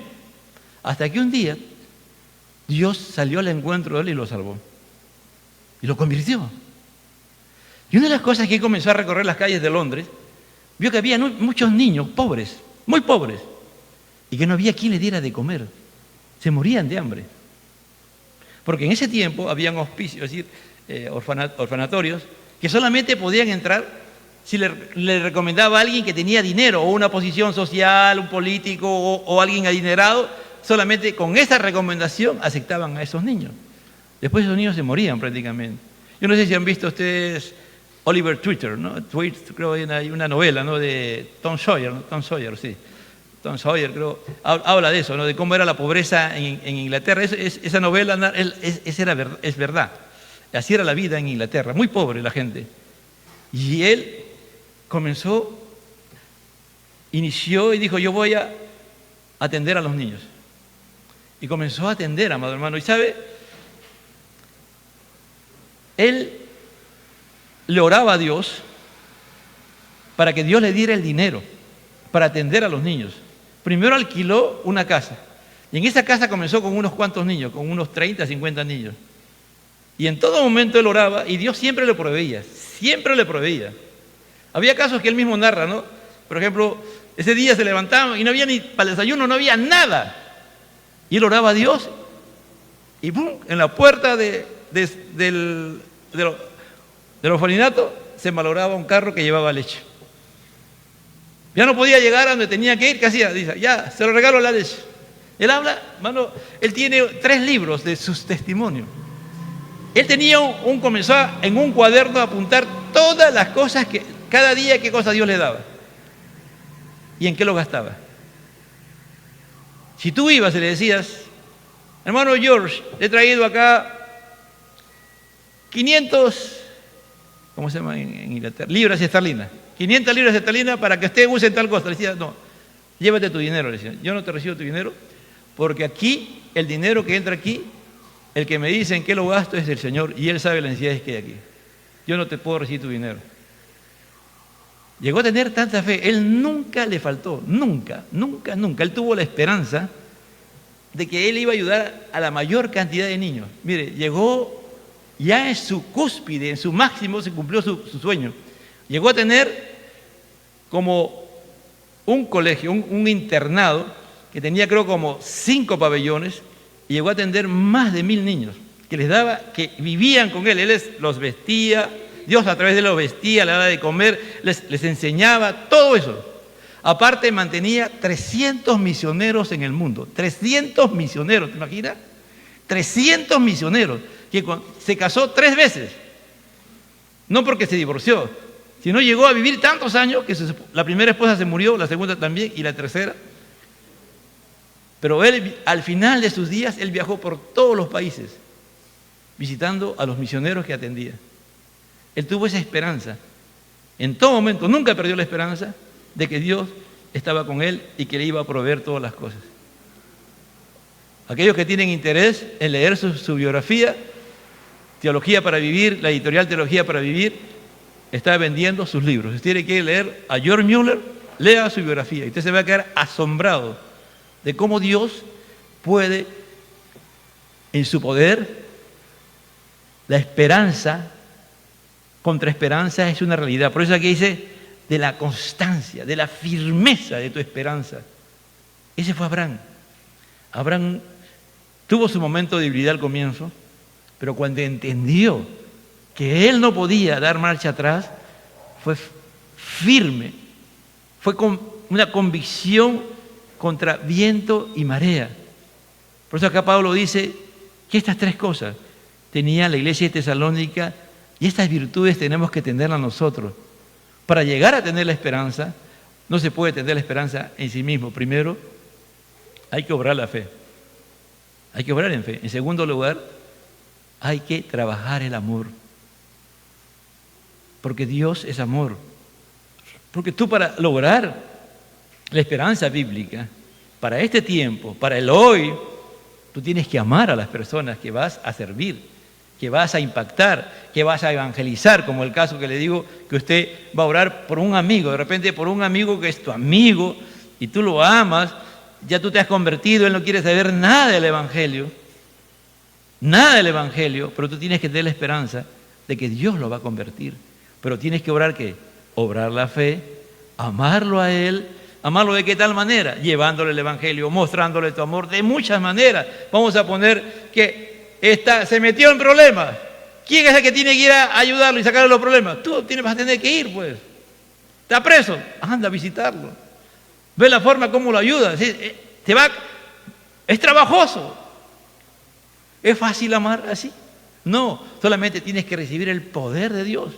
S1: hasta que un día Dios salió al encuentro de él y lo salvó. Y lo convirtió. Y una de las cosas que comenzó a recorrer las calles de Londres, vio que había muchos niños pobres, muy pobres, y que no había quien le diera de comer. Se morían de hambre. Porque en ese tiempo habían hospicios, es decir, orfanatorios, que solamente podían entrar si le recomendaba a alguien que tenía dinero o una posición social, un político o alguien adinerado. Solamente con esa recomendación aceptaban a esos niños. Después esos niños se morían prácticamente. Yo no sé si han visto ustedes Oliver Twist, ¿no? Creo que hay una novela, ¿no?, de Tom Sawyer, ¿no? Tom Sawyer, sí. Tom Sawyer, creo, habla de eso, ¿no?, de cómo era la pobreza en Inglaterra. Esa novela es verdad. Así era la vida en Inglaterra, muy pobre la gente. Y él inició y dijo, yo voy a atender a los niños. Y comenzó a atender, amado hermano. Y sabe, él le oraba a Dios para que Dios le diera el dinero para atender a los niños. Primero alquiló una casa, y en esa casa comenzó con unos cuantos niños, con unos 30, 50 niños. Y en todo momento él oraba y Dios siempre le proveía, siempre le proveía. Había casos que él mismo narra, ¿no? Por ejemplo, ese día se levantaban y no había ni para el desayuno, no había nada. Y él oraba a Dios y ¡pum!, en la puerta del orfanato se malograba un carro que llevaba leche. Ya no podía llegar a donde tenía que ir. ¿Qué hacía? Dice, ya, se lo regalo la leche. Él habla, hermano, él tiene 3 libros de sus testimonios. Él tenía comenzó en un cuaderno a apuntar todas las cosas que, cada día qué cosa Dios le daba y en qué lo gastaba. Si tú ibas y le decías, hermano George, le he traído acá 500, ¿cómo se llama en Inglaterra? Libras esterlinas. 500 libras esterlinas para que usted use en tal cosa. Le decía, no, llévate tu dinero. Le decía, yo no te recibo tu dinero, porque aquí, el dinero que entra aquí, el que me dice en qué lo gasto es el Señor, y Él sabe las necesidades que hay aquí. Yo no te puedo recibir tu dinero. Llegó a tener tanta fe, él nunca le faltó, nunca. Él tuvo la esperanza de que él iba a ayudar a la mayor cantidad de niños. Mire, llegó ya en su cúspide, en su máximo, se cumplió su sueño. Llegó a tener como un colegio, un internado, que tenía creo como 5 pabellones, y llegó a atender más de 1000 niños, que vivían con él los vestía, Dios a través de él los vestía, le daba de comer, les enseñaba, todo eso. Aparte mantenía 300 misioneros en el mundo, 300 misioneros, ¿te imaginas? 300 misioneros, que se casó 3 veces, no porque se divorció, sino llegó a vivir tantos años que la primera esposa se murió, la segunda también y la tercera. Pero él, al final de sus días, él viajó por todos los países visitando a los misioneros que atendía. Él tuvo esa esperanza. En todo momento, nunca perdió la esperanza de que Dios estaba con él y que le iba a proveer todas las cosas. Aquellos que tienen interés en leer su biografía, Teología para Vivir, la editorial Teología para Vivir, está vendiendo sus libros. Si usted quiere leer a George Müller, lea su biografía y usted se va a quedar asombrado de cómo Dios puede, en su poder, la esperanza contra esperanza es una realidad. Por eso aquí dice de la constancia, de la firmeza de tu esperanza. Ese fue Abraham. Abraham tuvo su momento de debilidad al comienzo, pero cuando entendió que él no podía dar marcha atrás, fue firme, fue con una convicción contra viento y marea. Por eso acá Pablo dice que estas tres cosas tenía la iglesia de Tesalónica y estas virtudes tenemos que tenerlas nosotros. Para llegar a tener la esperanza, no se puede tener la esperanza en sí mismo. Primero, hay que obrar la fe. Hay que obrar en fe. En segundo lugar, hay que trabajar el amor. Porque Dios es amor. Porque tú, para lograr la esperanza bíblica, para este tiempo, para el hoy, tú tienes que amar a las personas que vas a servir, que vas a impactar, que vas a evangelizar, como el caso que le digo, que usted va a orar por un amigo, de repente por un amigo que es tu amigo y tú lo amas, ya tú te has convertido, él no quiere saber nada del Evangelio, pero tú tienes que tener la esperanza de que Dios lo va a convertir. Pero tienes que obrar, ¿qué? Obrar la fe, amarlo a Él. ¿Amarlo de qué tal manera? Llevándole el Evangelio, mostrándole tu amor, de muchas maneras. Vamos a poner que se metió en problemas. ¿Quién es el que tiene que ir a ayudarlo y sacarle los problemas? Tú vas a tener que ir, pues. Está preso, anda a visitarlo. Ve la forma como lo ayudas. Es trabajoso. ¿Es fácil amar así? No, solamente tienes que recibir el poder de Dios.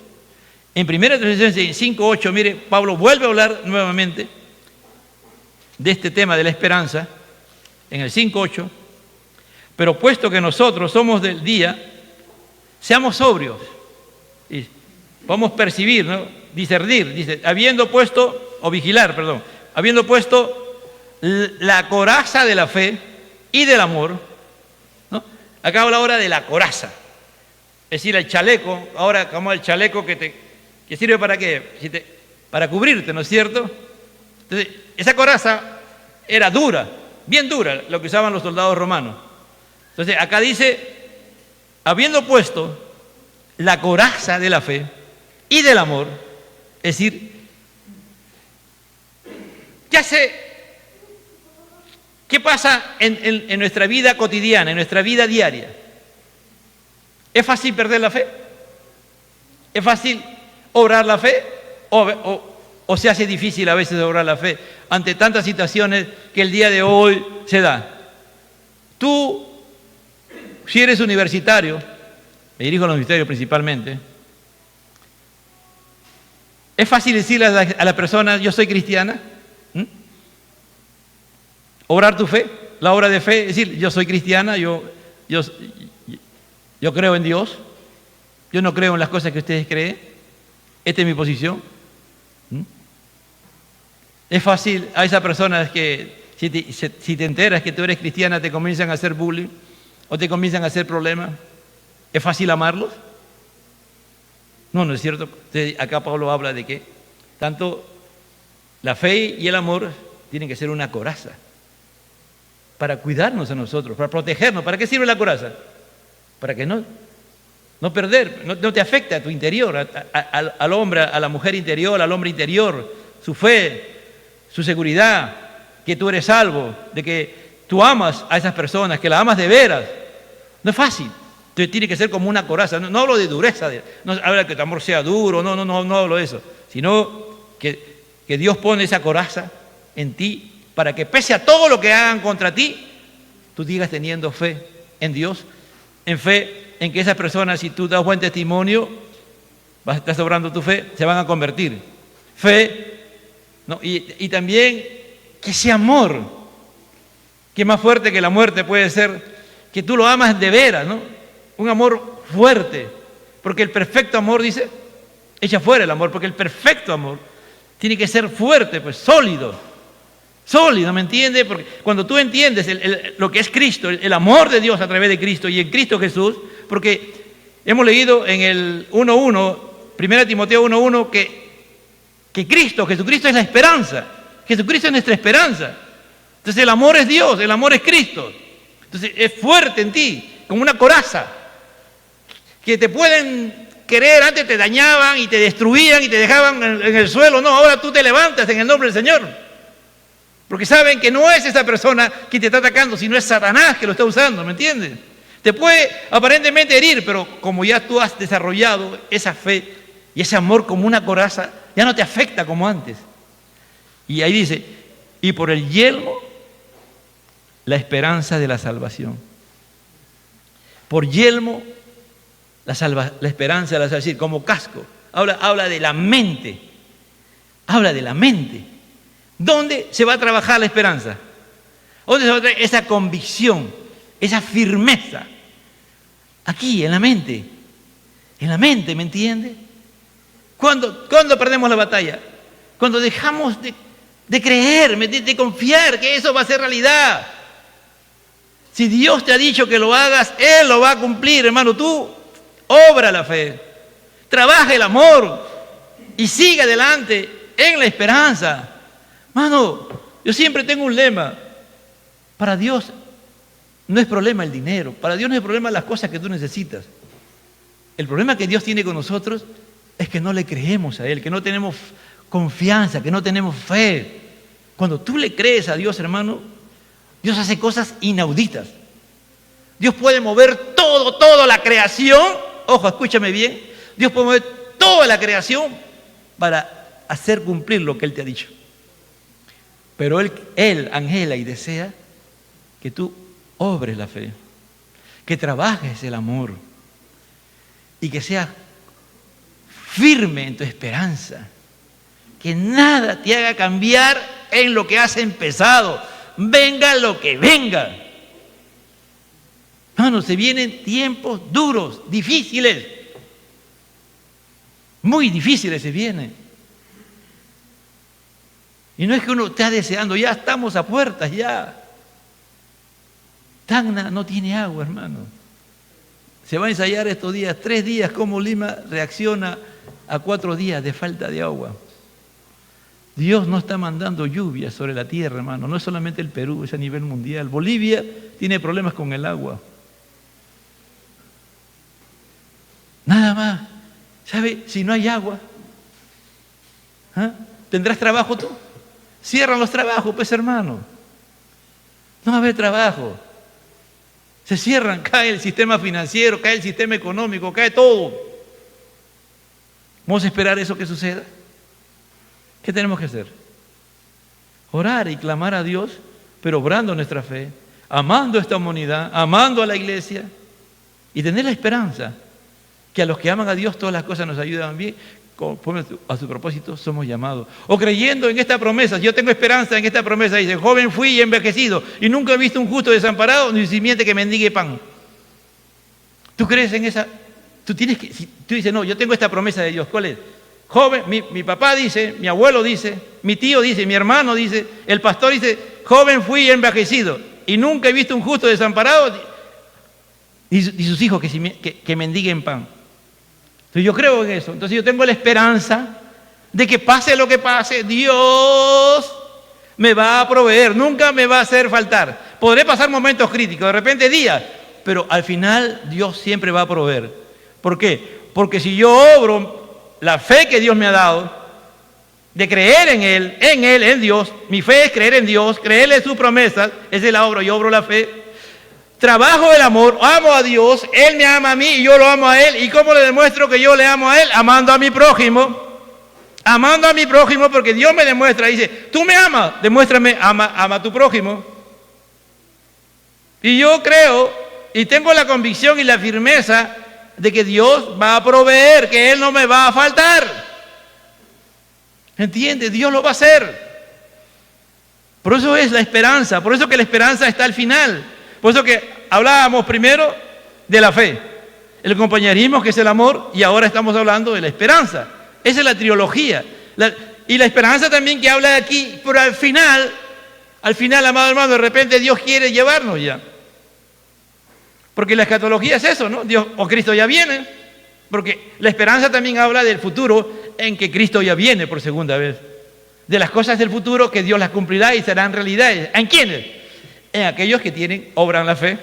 S1: En 1 Tesalonicenses 5:8, mire, Pablo vuelve a hablar nuevamente de este tema de la esperanza, en el 5:8, pero puesto que nosotros somos del día, seamos sobrios. Y podemos percibir, ¿no? Discernir, dice, habiendo puesto la coraza de la fe y del amor, ¿no? Acá habla ahora de la coraza, es decir, el chaleco, ahora como el chaleco que sirve para qué, para cubrirte, ¿no es cierto? Entonces, esa coraza era dura, bien dura, lo que usaban los soldados romanos. Entonces, acá dice, habiendo puesto la coraza de la fe y del amor, es decir, ¿qué pasa en nuestra vida cotidiana, en nuestra vida diaria? ¿Es fácil perder la fe? ¿Es fácil obrar la fe? ¿O se hace difícil a veces obrar la fe ante tantas situaciones que el día de hoy se da? Tú, si eres universitario, me dirijo a los universitarios principalmente, ¿es fácil decirle a la persona, yo soy cristiana? Obrar tu fe, la obra de fe, es decir, yo soy cristiana, yo creo en Dios, yo no creo en las cosas que ustedes creen, esta es mi posición. Es fácil a esas personas que si te enteras que tú eres cristiana te comienzan a hacer bullying o te comienzan a hacer problemas, ¿es fácil amarlos? No, no es cierto. Acá Pablo habla de que tanto la fe y el amor tienen que ser una coraza para cuidarnos a nosotros, para protegernos. ¿Para qué sirve la coraza? Para que no perder, no te afecte a tu interior, al hombre, a la mujer interior, al hombre interior, su fe, su seguridad, que tú eres salvo, de que tú amas a esas personas, que la amas de veras. No es fácil. Entonces tiene que ser como una coraza. No hablo de dureza, no hablo de que tu amor sea duro, no hablo de eso, sino que Dios pone esa coraza en ti para que pese a todo lo que hagan contra ti, tú sigas teniendo fe en Dios, en fe en que esas personas, si tú das buen testimonio, estás obrando tu fe, se van a convertir. Fe, ¿no? Y también que ese amor, que más fuerte que la muerte puede ser, que tú lo amas de veras, ¿no? Un amor fuerte, porque el perfecto amor, dice, echa fuera el amor, porque el perfecto amor tiene que ser fuerte, pues sólido, ¿me entiendes? Porque cuando tú entiendes lo que es Cristo, el amor de Dios a través de Cristo y en Cristo Jesús, porque hemos leído en el 1:1, 1 Timoteo 1:1, que Jesucristo es la esperanza, Jesucristo es nuestra esperanza. Entonces el amor es Dios, el amor es Cristo. Entonces es fuerte en ti, como una coraza, que te pueden querer, antes te dañaban y te destruían y te dejaban en el suelo. No, ahora tú te levantas en el nombre del Señor. Porque saben que no es esa persona que te está atacando, sino es Satanás que lo está usando, ¿me entiendes? Te puede aparentemente herir, pero como ya tú has desarrollado esa fe y ese amor como una coraza, ya no te afecta como antes. Y ahí dice, y por el yelmo, la esperanza de la salvación. Por yelmo, la esperanza de la salvación, es decir, como casco. Habla de la mente. Habla de la mente. ¿Dónde se va a trabajar la esperanza? ¿Dónde se va a traer esa convicción, esa firmeza? Aquí, en la mente. En la mente, ¿me entiende? ¿Cuándo perdemos la batalla? Cuando dejamos de creer, de confiar que eso va a ser realidad. Si Dios te ha dicho que lo hagas, Él lo va a cumplir, hermano. Tú obra la fe, trabaja el amor y sigue adelante en la esperanza. Hermano, yo siempre tengo un lema. Para Dios no es problema el dinero, para Dios no es problema las cosas que tú necesitas. El problema que Dios tiene con nosotros es que no le creemos a Él, que no tenemos confianza, que no tenemos fe. Cuando tú le crees a Dios, hermano, Dios hace cosas inauditas. Dios puede mover toda la creación. Ojo, escúchame bien. Dios puede mover toda la creación para hacer cumplir lo que Él te ha dicho. Pero Él anhela y desea que tú obres la fe, que trabajes el amor y que seas firme en tu esperanza. Que nada te haga cambiar en lo que has empezado. Venga lo que venga. Hermano, se vienen tiempos duros, difíciles. Muy difíciles se vienen. Y no es que uno esté deseando, ya estamos a puertas, ya. Tacna no tiene agua, hermano. Se va a ensayar estos días, 3 días, cómo Lima reacciona a 4 días de falta de agua. Dios no está mandando lluvia sobre la tierra, hermano. No es solamente el Perú, es a nivel mundial. Bolivia tiene problemas con el agua. Nada más. ¿Sabe? Si no hay agua, ¿tendrás trabajo tú? Cierran los trabajos, pues, hermano. No va a haber trabajo. Se cierran, cae el sistema financiero, cae el sistema económico, cae todo. ¿Vamos a esperar eso que suceda? ¿Qué tenemos que hacer? Orar y clamar a Dios, pero obrando nuestra fe, amando a esta humanidad, amando a la iglesia y tener la esperanza que a los que aman a Dios todas las cosas nos ayudan bien, conforme a su propósito somos llamados. O creyendo en esta promesa, yo tengo esperanza en esta promesa, dice, joven fui y envejecido y nunca he visto un justo desamparado ni simiente que mendigue pan. ¿Tú crees en esa? Tú dices, no, yo tengo esta promesa de Dios. ¿Cuál es? Joven, mi papá dice, mi abuelo dice, mi tío dice, mi hermano dice, el pastor dice, joven fui y envejecido y nunca he visto un justo desamparado y sus hijos que mendiguen pan. Entonces yo creo en eso. Entonces yo tengo la esperanza de que pase lo que pase, Dios me va a proveer, nunca me va a hacer faltar. Podré pasar momentos críticos, de repente días, pero al final Dios siempre va a proveer. ¿Por qué? Porque si yo obro la fe que Dios me ha dado, de creer en Él, en Dios, mi fe es creer en Dios, creerle en sus promesas, esa es la obra, yo obro la fe. Trabajo el amor, amo a Dios, Él me ama a mí y yo lo amo a Él. ¿Y cómo le demuestro que yo le amo a Él? Amando a mi prójimo. Amando a mi prójimo porque Dios me demuestra, dice, tú me amas, demuéstrame, ama a tu prójimo. Y yo creo y tengo la convicción y la firmeza de que Dios va a proveer, que Él no me va a faltar. ¿Entiendes? Dios lo va a hacer. Por eso es la esperanza, por eso que la esperanza está al final. Por eso que hablábamos primero de la fe, el compañerismo que es el amor y ahora estamos hablando de la esperanza. Esa es la trilogía. Y la esperanza también que habla de aquí, pero al final, amado hermano, de repente Dios quiere llevarnos ya. Porque la escatología es eso, ¿no? Dios o Cristo ya viene. Porque la esperanza también habla del futuro en que Cristo ya viene por segunda vez. De las cosas del futuro que Dios las cumplirá y serán realidades. ¿En quiénes? En aquellos que obran la fe,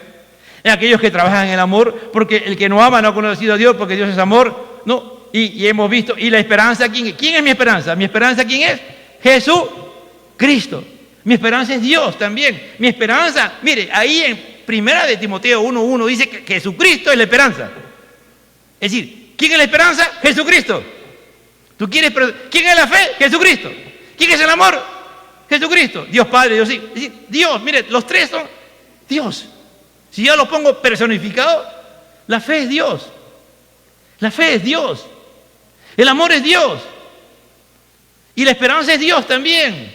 S1: en aquellos que trabajan en el amor, porque el que no ama no ha conocido a Dios, porque Dios es amor. No, y hemos visto, y la esperanza, ¿quién es mi esperanza? ¿Mi esperanza quién es? Jesucristo. Mi esperanza es Dios también. Mi esperanza, mire, ahí en Primera de Timoteo 1:1 dice que Jesucristo es la esperanza. Es decir, ¿quién es la esperanza? Jesucristo. ¿Quién es la fe? Jesucristo. ¿Quién es el amor? Jesucristo. Dios Padre, Dios Hijo. Es decir, Dios, mire, los tres son Dios. Si yo lo pongo personificado, la fe es Dios. La fe es Dios. El amor es Dios. Y la esperanza es Dios también.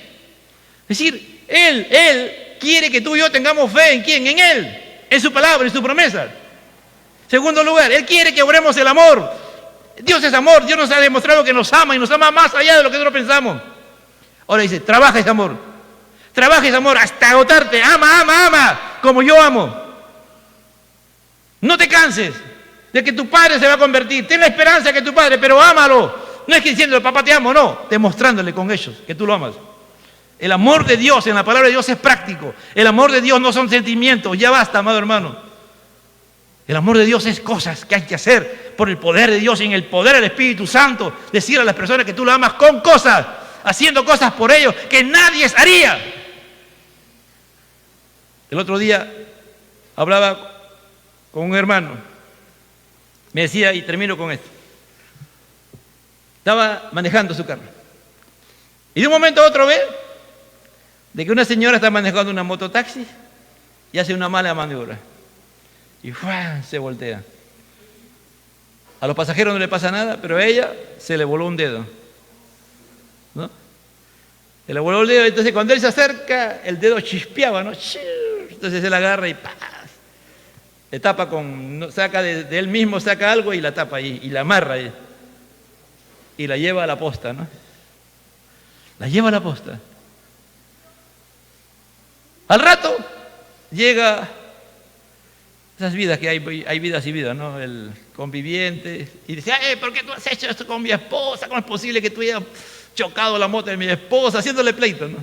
S1: Es decir, Él quiere que tú y yo tengamos fe. ¿En quién? En Él. En su palabra, en su promesa. Segundo lugar, Él quiere que obremos el amor. Dios es amor. Dios nos ha demostrado que nos ama y nos ama más allá de lo que nosotros pensamos. Ahora dice, trabaja ese amor. Trabaja ese amor hasta agotarte. Ama, como yo amo. No te canses de que tu padre se va a convertir. Ten la esperanza de que tu padre, pero ámalo. No es que diciendo, papá te amo, no. Demostrándole con ellos que tú lo amas. El amor de Dios en la palabra de Dios es práctico. El amor de Dios no son sentimientos. Ya basta, amado hermano. El amor de Dios es cosas que hay que hacer por el poder de Dios y en el poder del Espíritu Santo. Decir a las personas que tú lo amas con cosas, haciendo cosas por ellos que nadie haría. El otro día hablaba con un hermano, me decía, y termino con esto, estaba manejando su carro, y de un momento a otro ve de que una señora está manejando una mototaxi y hace una mala maniobra, y ¡fuah!, se voltea. A los pasajeros no le pasa nada, pero a ella se le voló un dedo, ¿no? Se le voló el dedo, entonces cuando él se acerca, el dedo chispeaba, ¿no? Entonces él agarra y ¡pah!, le tapa saca de él mismo, saca algo y la tapa y la amarra y la lleva a la posta, ¿no? La lleva a la posta. Al rato llega esas vidas que hay vidas y vidas, ¿no? El conviviente y dice, ¿por qué tú has hecho esto con mi esposa? ¿Cómo es posible que tú hayas chocado la moto de mi esposa? Haciéndole pleito, ¿no?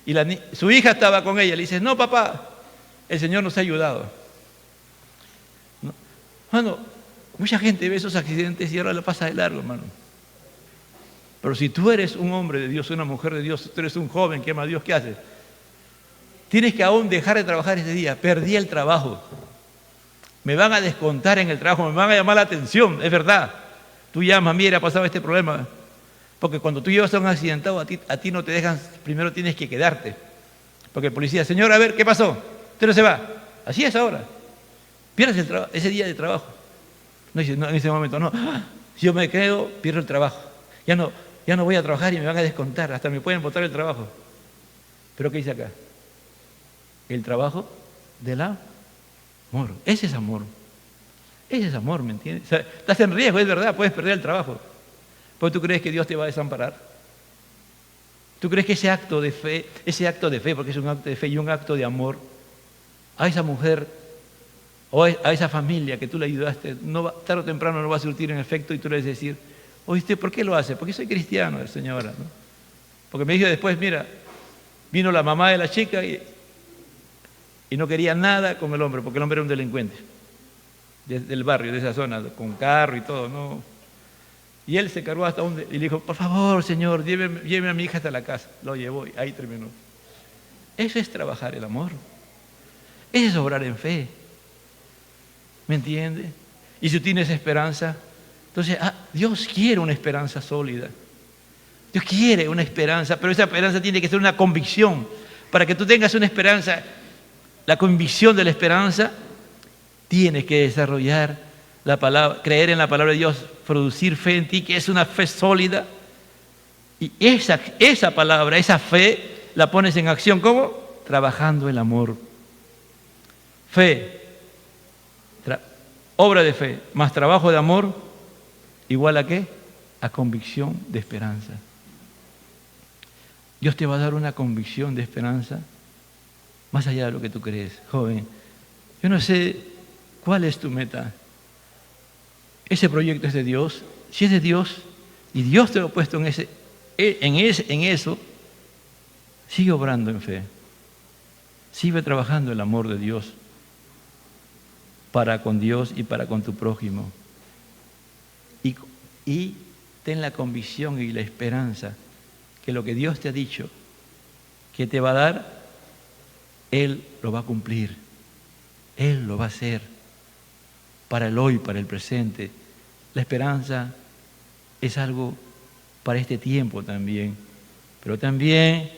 S1: Y su hija estaba con ella, le dice, no papá, el Señor nos ha ayudado. Hermano, mucha gente ve esos accidentes y ahora le pasa de largo, hermano. Pero si tú eres un hombre de Dios, una mujer de Dios, tú eres un joven que ama a Dios, ¿qué haces? Tienes que aún dejar de trabajar ese día. Perdí el trabajo. Me van a descontar en el trabajo, me van a llamar la atención, es verdad. Tú llamas, mira, ha pasado este problema. Porque cuando tú llevas a un accidentado, a ti no te dejan, primero tienes que quedarte. Porque el policía, señor, a ver, ¿qué pasó? Usted no se va. Así es ahora. Pierdes ese día de trabajo. No dice, no, en ese momento, no. Si yo me quedo, pierdo el trabajo. Ya no voy a trabajar y me van a descontar. Hasta me pueden botar el trabajo. ¿Pero qué dice acá? El trabajo del amor. Ese es amor. Ese es amor, ¿me entiendes? O sea, estás en riesgo, es verdad, puedes perder el trabajo. ¿Pero tú crees que Dios te va a desamparar? ¿Tú crees que ese acto de fe, porque es un acto de fe y un acto de amor, a esa mujer o a esa familia que tú le ayudaste, tarde o temprano no va a surtir en efecto y tú le vas a decir, oíste, ¿por qué lo hace? Porque soy cristiano, señora, ¿no? Porque me dijo después, mira, vino la mamá de la chica y no quería nada con el hombre, porque el hombre era un delincuente del barrio, de esa zona, con carro y todo, ¿no? Y él se cargó hasta y le dijo, por favor, señor, lléveme a mi hija hasta la casa. Lo llevó y ahí terminó. Eso es trabajar el amor. Eso es obrar en fe. ¿Me entiende? Y si tienes esperanza, entonces Dios quiere una esperanza sólida. Dios quiere una esperanza, pero esa esperanza tiene que ser una convicción. Para que tú tengas una esperanza, la convicción de la esperanza, tienes que desarrollar la palabra, creer en la palabra de Dios, producir fe en ti, que es una fe sólida. Y esa palabra, esa fe, la pones en acción. ¿Cómo? Trabajando el amor. Fe. Obra de fe más trabajo de amor, ¿igual a qué? A convicción de esperanza. Dios te va a dar una convicción de esperanza más allá de lo que tú crees, joven. Yo no sé cuál es tu meta. Ese proyecto es de Dios. Si es de Dios y Dios te lo ha puesto en eso, sigue obrando en fe. Sigue trabajando el amor de Dios para con Dios y para con tu prójimo. Y ten la convicción y la esperanza que lo que Dios te ha dicho que te va a dar, Él lo va a cumplir. Él lo va a hacer para el hoy, para el presente. La esperanza es algo para este tiempo también. Pero también,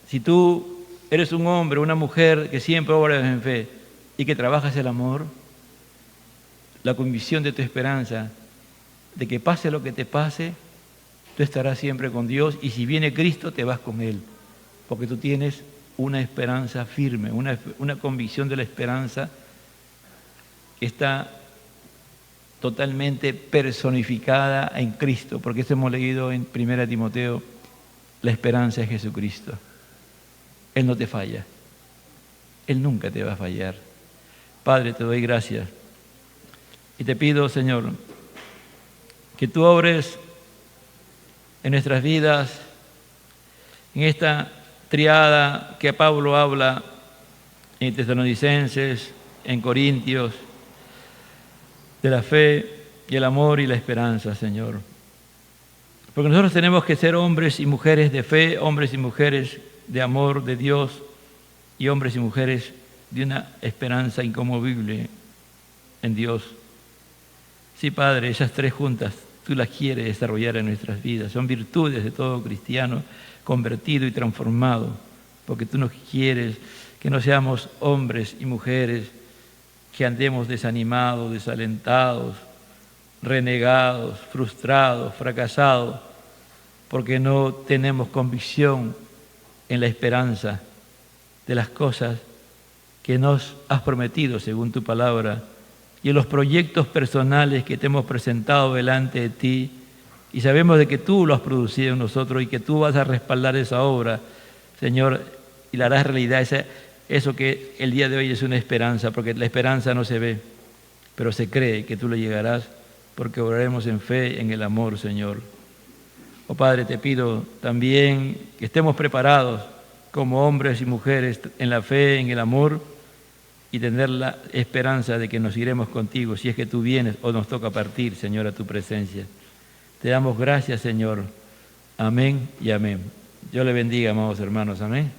S1: si tú eres un hombre, una mujer que siempre obras en fe y que trabajas el amor, la convicción de tu esperanza, de que pase lo que te pase, tú estarás siempre con Dios, y si viene Cristo te vas con Él, porque tú tienes una esperanza firme, una convicción de la esperanza que está totalmente personificada en Cristo, porque esto hemos leído en 1 Timoteo, la esperanza es Jesucristo. Él no te falla, Él nunca te va a fallar. Padre, te doy gracias y te pido, Señor, que tú obres en nuestras vidas, en esta triada que Pablo habla en Tesalonicenses, en Corintios, de la fe y el amor y la esperanza, Señor. Porque nosotros tenemos que ser hombres y mujeres de fe, hombres y mujeres de amor de Dios y hombres y mujeres de una esperanza inconmovible en Dios. Sí, Padre, esas tres juntas tú las quieres desarrollar en nuestras vidas. Son virtudes de todo cristiano convertido y transformado, porque tú nos quieres que no seamos hombres y mujeres que andemos desanimados, desalentados, renegados, frustrados, fracasados, porque no tenemos convicción en la esperanza de las cosas que nos has prometido según tu palabra y en los proyectos personales que te hemos presentado delante de ti, y sabemos de que tú lo has producido en nosotros y que tú vas a respaldar esa obra, Señor, y la harás realidad, eso que el día de hoy es una esperanza, porque la esperanza no se ve, pero se cree que tú lo llegarás, porque obraremos en fe, en el amor, Señor. Oh Padre, te pido también que estemos preparados como hombres y mujeres en la fe, en el amor, y tener la esperanza de que nos iremos contigo si es que tú vienes o nos toca partir, Señor, a tu presencia. Te damos gracias, Señor. Amén y amén. Dios le bendiga, amados hermanos. Amén.